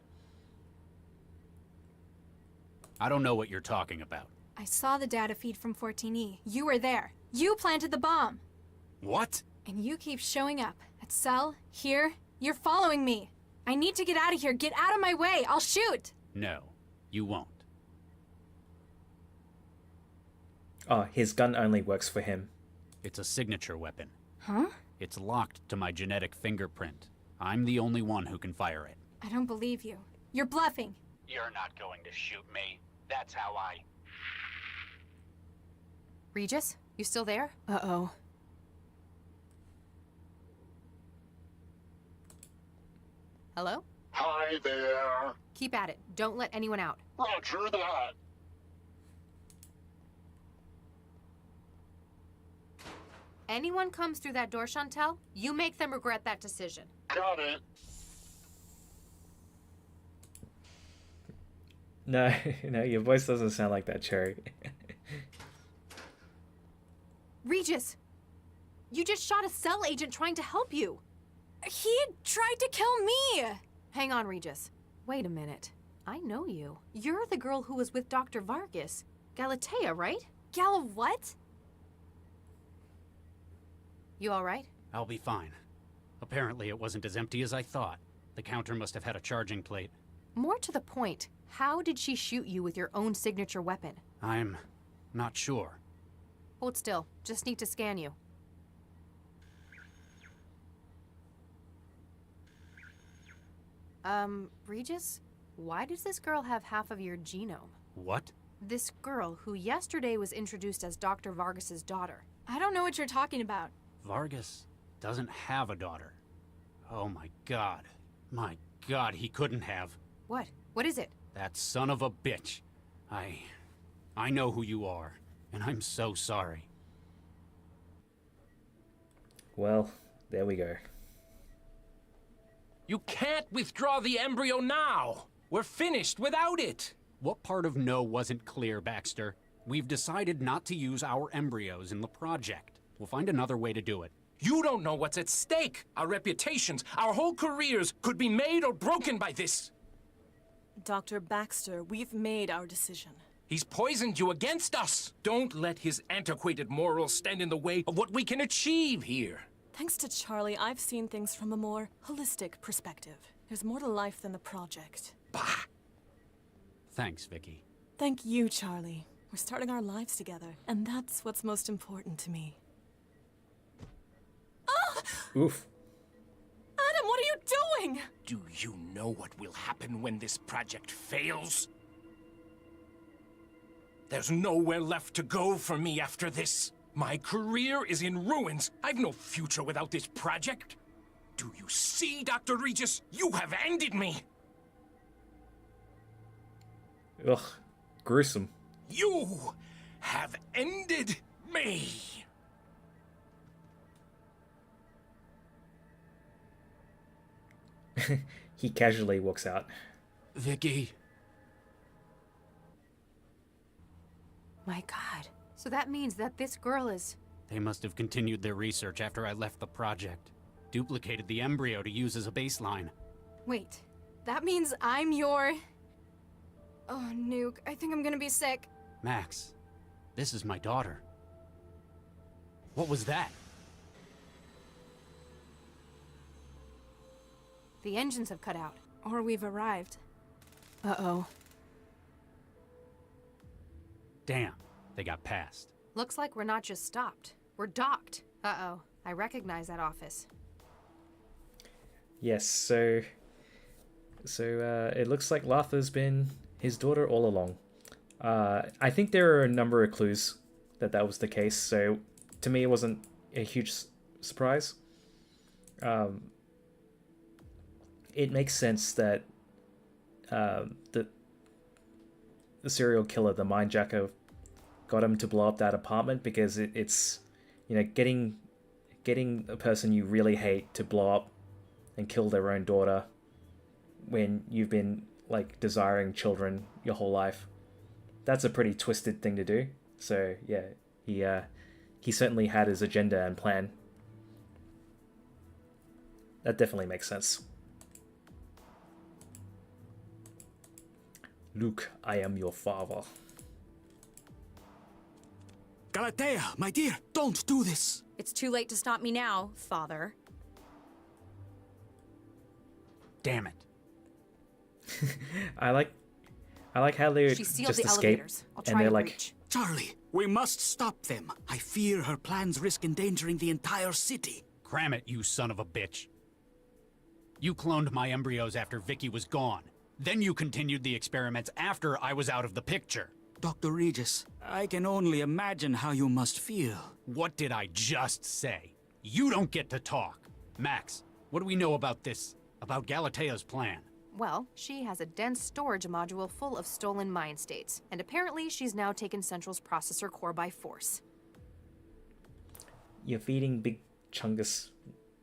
I don't know what you're talking about. I saw the data feed from 14E. You were there. You planted the bomb. What? And you keep showing up. At cell, here, you're following me. I need to get out of here. Get out of my way. I'll shoot. No, you won't. Oh, his gun only works for him. It's a signature weapon. Huh? It's locked to my genetic fingerprint. I'm the only one who can fire it. I don't believe you. You're bluffing. You're not going to shoot me. That's how I... Regis, you still there? Uh-oh. Hello? Hi there. Keep at it. Don't let anyone out. Roger that. Anyone comes through that door, Chantel, you make them regret that decision. Got it. No, no, your voice doesn't sound like that, Cherry. Regis! You just shot a cell agent trying to help you. He tried to kill me! Hang on, Regis. Wait a minute. I know you. You're the girl who was with Dr. Vargas. Galatea, right? Gal what? You alright? I'll be fine. Apparently it wasn't as empty as I thought. The counter must have had a charging plate. More to the point, how did she shoot you with your own signature weapon? I'm not sure. Hold still. Just need to scan you. Regis? Why does this girl have half of your genome? What? This girl, who yesterday was introduced as Dr. Vargas's daughter. I don't know what you're talking about. Vargas doesn't have a daughter. Oh my god. My god, he couldn't have. What? What is it? That son of a bitch. I know who you are, and I'm so sorry. Well, there we go. You can't withdraw the embryo now! We're finished without it! What part of no wasn't clear, Baxter? We've decided not to use our embryos in the project. We'll find another way to do it. You don't know what's at stake! Our reputations, our whole careers could be made or broken by this! Dr. Baxter, we've made our decision. He's poisoned you against us! Don't let his antiquated morals stand in the way of what we can achieve here! Thanks to Charlie, I've seen things from a more holistic perspective. There's more to life than the project. Bah! Thanks, Vicky. Thank you, Charlie. We're starting our lives together, and that's what's most important to me. Oof. Adam, what are you doing? Do you know what will happen when this project fails? There's nowhere left to go for me after this. My career is in ruins. I've no future without this project. Do you see, Dr. Regis? You have ended me! Ugh. Gruesome. You have ended me! He casually walks out. Vicky. My god. So that means that this girl is... They must have continued their research after I left the project. Duplicated the embryo to use as a baseline. Wait, that means I'm your... Oh, Nuke, I think I'm gonna be sick. Max, this is my daughter. What was that? The engines have cut out. Or we've arrived. Uh-oh. Damn, they got past. Looks like we're not just stopped. We're docked. Uh-oh. I recognize that office. Yes, so it looks like Latha's been his daughter all along. I think there are a number of clues that was the case, so to me it wasn't a huge surprise. It makes sense that the serial killer, the mindjacker, got him to blow up that apartment because it's, you know, getting a person you really hate to blow up and kill their own daughter when you've been like desiring children your whole life. That's a pretty twisted thing to do. So yeah, he certainly had his agenda and plan. That definitely makes sense. Luke, I am your father. Galatea, my dear, don't do this. It's too late to stop me now, father. Damn it. I like how they She sealed just the escape elevators. I'll and try they're to like, reach. Charlie, we must stop them. I fear her plans risk endangering the entire city. Cram it, you son of a bitch. You cloned my embryos after Vicky was gone. Then you continued the experiments after I was out of the picture. Dr. Regis, I can only imagine how you must feel. What did I just say? You don't get to talk. Max, what do we know about this? About Galatea's plan? Well, she has a dense storage module full of stolen mind states, and apparently she's now taken Central's processor core by force. you're feeding Big Chungus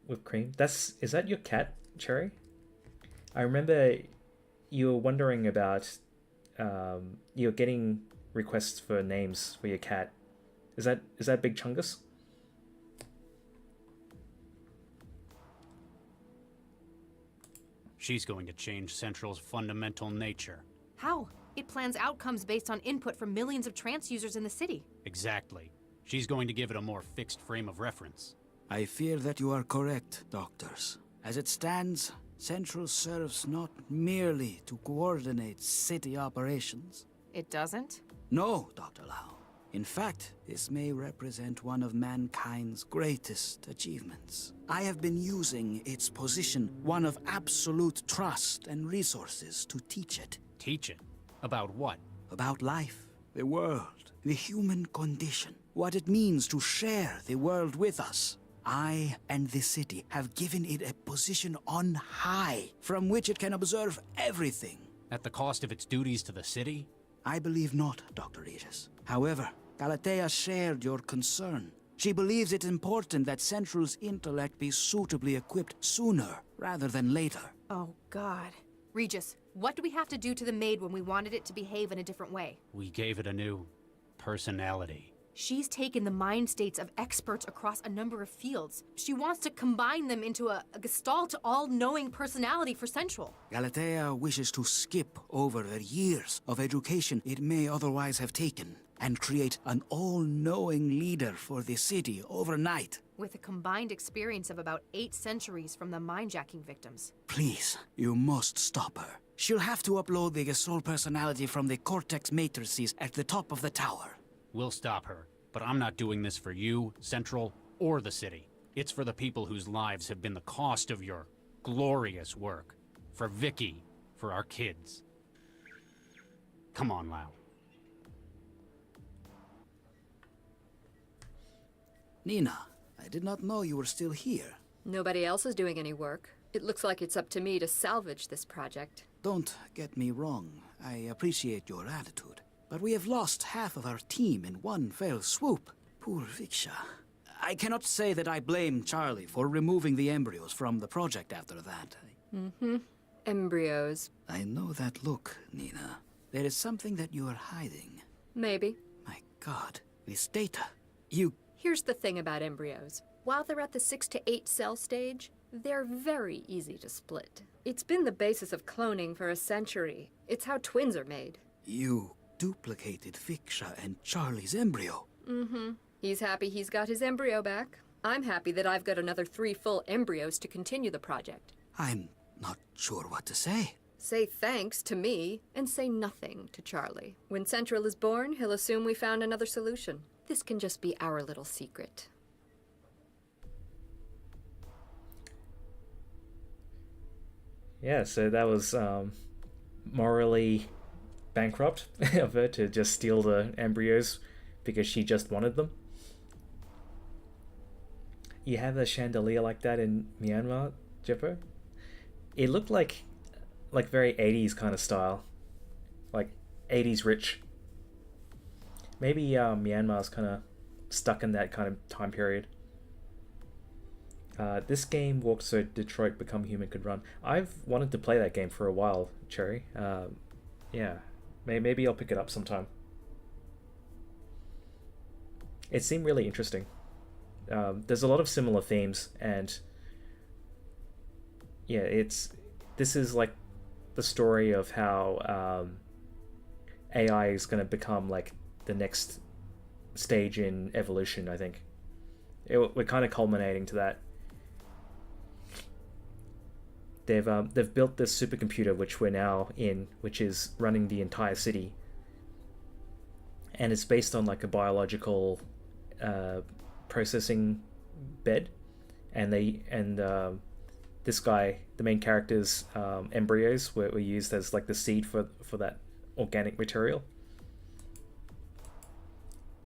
with cream. Is that your cat, Cherry? I remember you were wondering about you're getting requests for names for your cat. Is that Big Chungus? She's going to change Central's fundamental nature. How? It plans outcomes based on input from millions of trance users in the city. Exactly. She's going to give it a more fixed frame of reference. I fear that you are correct, doctors. As it stands, Central serves not merely to coordinate city operations. It doesn't? No, Dr. Lau. In fact, this may represent one of mankind's greatest achievements. I have been using its position, one of absolute trust and resources, to teach it. Teach it? About what? About life, the world, the human condition, what it means to share the world with us. I and the city have given it a position on high, from which it can observe everything. At the cost of its duties to the city? I believe not, Dr. Regis. However, Galatea shared your concern. She believes it important that Central's intellect be suitably equipped sooner rather than later. Oh, God. Regis, what do we have to do to the maid when we wanted it to behave in a different way? We gave it a new personality. She's taken the mind states of experts across a number of fields. She wants to combine them into a gestalt, all-knowing personality for Central. Galatea wishes to skip over the years of education it may otherwise have taken and create an all-knowing leader for the city overnight. With a combined experience of about 8 centuries from the mind-jacking victims. Please, you must stop her. She'll have to upload the gestalt personality from the cortex matrices at the top of the tower. We'll stop her, but I'm not doing this for you, Central, or the city. It's for the people whose lives have been the cost of your glorious work. For Vicky, for our kids. Come on, Lau. Nina, I did not know you were still here. Nobody else is doing any work. It looks like it's up to me to salvage this project. Don't get me wrong. I appreciate your attitude. But we have lost half of our team in one fell swoop. Poor Viksha. I cannot say that I blame Charlie for removing the embryos from the project after that. Mm-hmm. Embryos. I know that look, Nina. There is something that you are hiding. Maybe. My God, this data. You... Here's the thing about embryos. While they're at the 6 to 8 cell stage, they're very easy to split. It's been the basis of cloning for a century. It's how twins are made. You duplicated Viksha and Charlie's embryo. Mm-hmm. He's happy he's got his embryo back. I'm happy that I've got another 3 full embryos to continue the project. I'm not sure what to say. Say thanks to me, and say nothing to Charlie. When Central is born, he'll assume we found another solution. This can just be our little secret. Yeah, so that was morally bankrupt of her to just steal the embryos because she just wanted them. You have a chandelier like that in Myanmar, Jeppo? It looked like very 80s kind of style. Like 80s rich. Maybe Myanmar's kind of stuck in that kind of time period. This game walked so Detroit Become Human could run. I've wanted to play that game for a while, Cherry. Yeah, maybe I'll pick it up sometime. It seemed really interesting. There's a lot of similar themes, and yeah, this is like the story of how AI is going to become like the next stage in evolution. I think we're kind of culminating to that. They've built this supercomputer which we're now in, which is running the entire city, and it's based on like a biological processing bed, and this guy, the main character's embryos were used as like the seed for that organic material.